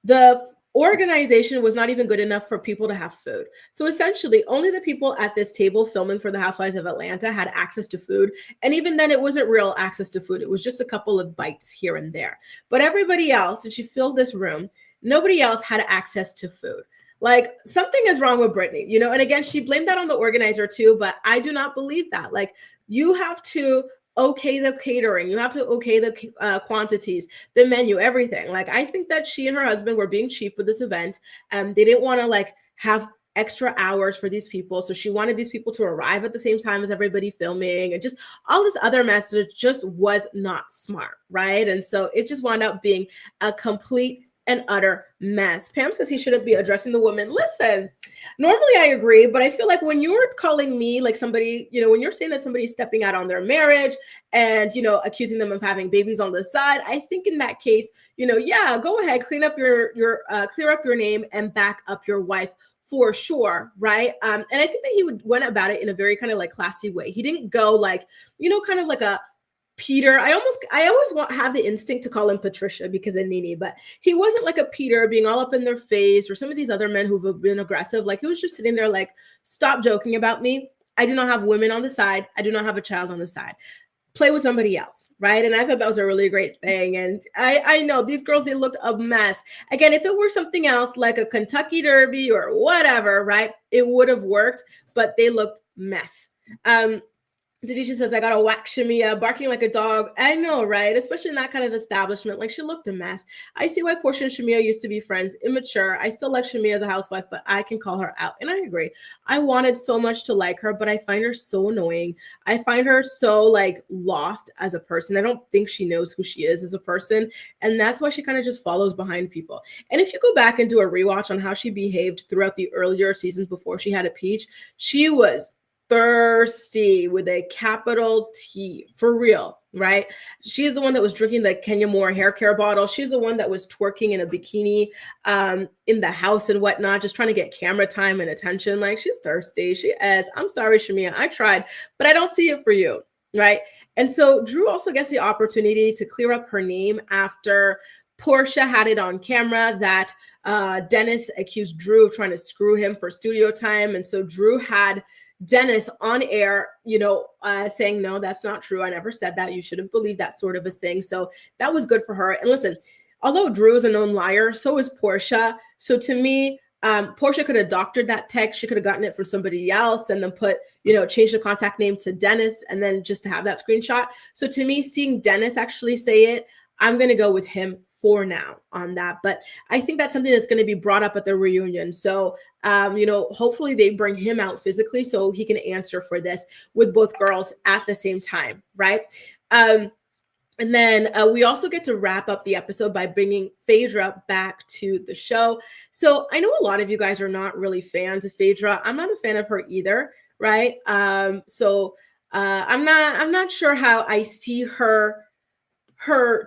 The organization was not even good enough for people to have food. So essentially, only the people at this table filming for the Housewives of Atlanta had access to food. And even then, it wasn't real access to food. It was just a couple of bites here and there. But everybody else, and she filled this room, nobody else had access to food. Like something is wrong with Brittany, and again, she blamed that on the organizer too, but I do not believe that. Like you have to okay the catering, you have to okay the quantities, the menu, everything. Like I think that she and her husband were being cheap with this event. They didn't want to like have extra hours for these people. So she wanted these people to arrive at the same time as everybody filming and just all this other message just was not smart, right? And so it just wound up being a complete and utter mess. Pam says he shouldn't be addressing the woman. Listen, normally I agree, but I feel like when you're calling me like somebody, when you're saying that somebody's stepping out on their marriage and, accusing them of having babies on the side, I think in that case, yeah, go ahead, clear up your name and back up your wife for sure, right? And I think that he went about it in a very kind of like classy way. He didn't go like, kind of like a Peter. I always have the instinct to call him Patricia because of Nene, but he wasn't like a Peter being all up in their face or some of these other men who've been aggressive. Like he was just sitting there like, stop joking about me. I do not have women on the side. I do not have a child on the side. Play with somebody else, right? And I thought that was a really great thing. And I know these girls, they looked a mess. Again, if it were something else like a Kentucky Derby or whatever, right, it would have worked, but they looked mess. Denisha says, I got to whack Shamia, barking like a dog. I know, right? Especially in that kind of establishment. Like, she looked a mess. I see why Portia and Shamia used to be friends. Immature. I still like Shamia as a housewife, but I can call her out. And I agree. I wanted so much to like her, but I find her so annoying. I find her so, like, lost as a person. I don't think she knows who she is as a person. And that's why she kind of just follows behind people. And if you go back and do a rewatch on how she behaved throughout the earlier seasons before she had a peach, she was thirsty with a capital T, for real, right? She's the one that was drinking the Kenya Moore hair care bottle. She's the one that was twerking in a bikini in the house and whatnot, just trying to get camera time and attention. Like, she's thirsty. She is. I'm sorry, Shamia. I tried, but I don't see it for you, right? And so Drew also gets the opportunity to clear up her name after Portia had it on camera that Dennis accused Drew of trying to screw him for studio time. And so Drew had Dennis on air, saying, no, that's not true. I never said that. You shouldn't believe that sort of a thing. So that was good for her. And listen, although Drew is a known liar, so is Portia. So to me, Portia could have doctored that text. She could have gotten it from somebody else and then change the contact name to Dennis and then just to have that screenshot. So to me, seeing Dennis actually say it, I'm going to go with him for now on that. But I think that's something that's going to be brought up at the reunion. So, hopefully they bring him out physically so he can answer for this with both girls at the same time, right? And then we also get to wrap up the episode by bringing Phaedra back to the show. So I know a lot of you guys are not really fans of Phaedra. I'm not a fan of her either, right? I'm not sure how I see her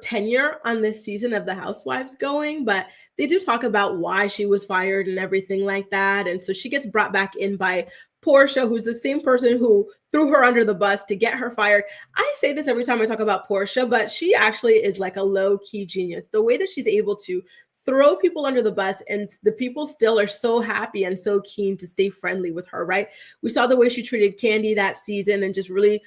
tenure on this season of the Housewives going, but they do talk about why she was fired and everything like that. And so she gets brought back in by Portia, who's the same person who threw her under the bus to get her fired. I say this every time I talk about Portia, but she actually is like a low-key genius. The way that she's able to throw people under the bus, and the people still are so happy and so keen to stay friendly with her, right? We saw the way she treated Kandi that season and just really,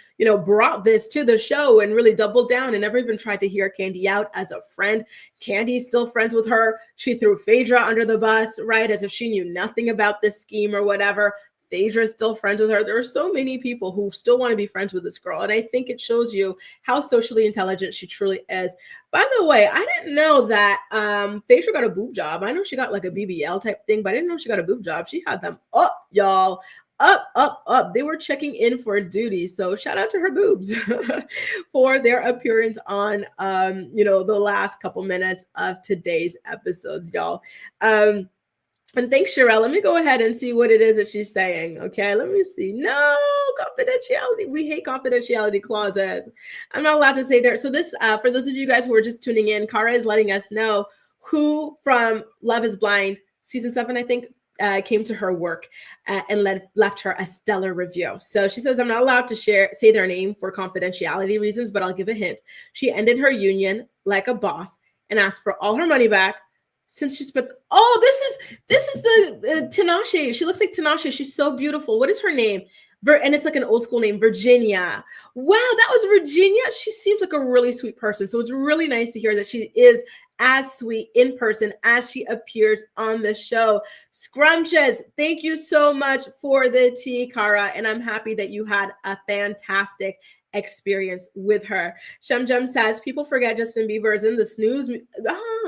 brought this to the show and really doubled down and never even tried to hear Kandi out as a friend. Kandi's still friends with her. She threw Phaedra under the bus, right? As if she knew nothing about this scheme or whatever. Phaedra is still friends with her. There are so many people who still want to be friends with this girl. And I think it shows you how socially intelligent she truly is. By the way, I didn't know that Phaedra got a boob job. I know she got like a BBL type thing, but I didn't know she got a boob job. She had them up, y'all. Up. They were checking in for duty. So shout out to her boobs for their appearance on, the last couple minutes of today's episodes, y'all. And thanks, Sherelle. Let me go ahead and see what it is that she's saying. Okay, let me see. No, confidentiality. We hate confidentiality clauses. I'm not allowed to say there. So this, for those of you guys who are just tuning in, Cara is letting us know who from Love is Blind, season 7, I think, came to her work and left her a stellar review. So she says, I'm not allowed to say their name for confidentiality reasons, but I'll give a hint. She ended her union like a boss and asked for all her money back. Since she spent, this is the Tinashe. She looks like Tinashe. She's so beautiful. What is her name? And it's like an old school name, Virginia. Wow, that was Virginia. She seems like a really sweet person. So it's really nice to hear that she is as sweet in person as she appears on the show. Scrumptious, thank you so much for the tea, Cara. And I'm happy that you had a fantastic experience with her. Shum says people forget Justin Bieber is in the snooze.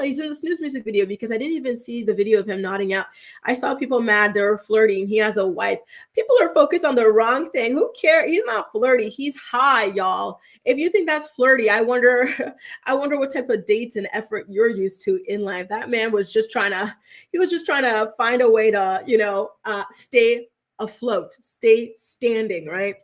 He's in the snooze music video because I didn't even see the video of him nodding out. I saw people mad they were flirting. He has a wife. People are focused on the wrong thing. Who cares? He's not flirty. He's high, y'all. If you think that's flirty, I wonder what type of dates and effort you're used to in life. That man was just trying to find a way to, stay afloat, stay standing, right?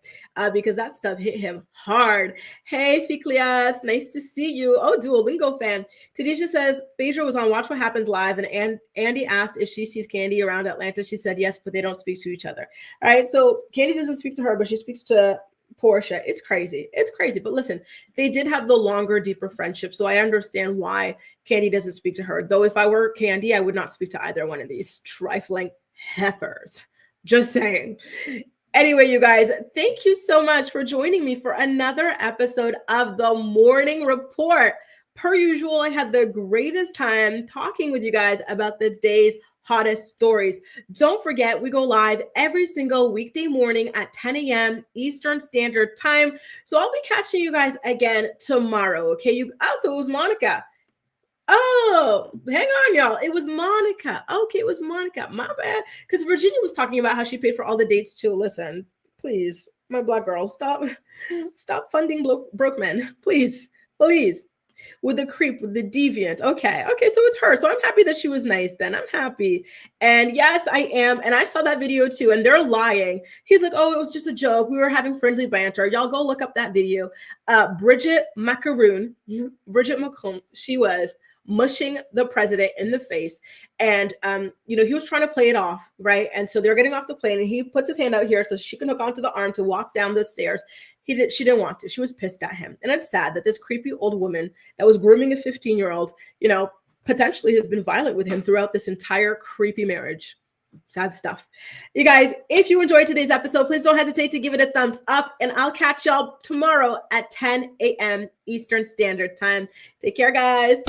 Because that stuff hit him hard. Hey, Fiklias, nice to see you. Oh, Duolingo fan. Tadisha says, Phaedra was on Watch What Happens Live, and Andy asked if she sees Kandi around Atlanta. She said yes, but they don't speak to each other. All right, so Kandi doesn't speak to her, but she speaks to Portia. It's crazy. But listen, they did have the longer, deeper friendship, so I understand why Kandi doesn't speak to her. Though if I were Kandi, I would not speak to either one of these trifling heifers. Just saying. Anyway, you guys, thank you so much for joining me for another episode of the Morning Report. Per usual, I had the greatest time talking with you guys about the day's hottest stories. Don't forget, we go live every single weekday morning at 10 a.m. Eastern Standard Time. So I'll be catching you guys again tomorrow. Okay. So it was Monica. Oh, hang on, y'all. It was Monica. Okay, it was Monica. My bad. Because Virginia was talking about how she paid for all the dates too. Listen, please, my Black girls, stop funding broke men. Please. With the creep, with the deviant. Okay, so it's her. So I'm happy that she was nice then. I'm happy. And yes, I am. And I saw that video too, and they're lying. He's like, oh, it was just a joke. We were having friendly banter. Y'all go look up that video. Bridget Macroon, she was mushing the president in the face. And, he was trying to play it off, right? And so they're getting off the plane and he puts his hand out here so she can hook onto the arm to walk down the stairs. She didn't want to. She was pissed at him. And it's sad that this creepy old woman that was grooming a 15-year-old, potentially has been violent with him throughout this entire creepy marriage. Sad stuff. You guys, if you enjoyed today's episode, please don't hesitate to give it a thumbs up, and I'll catch y'all tomorrow at 10 a.m. Eastern Standard Time. Take care, guys.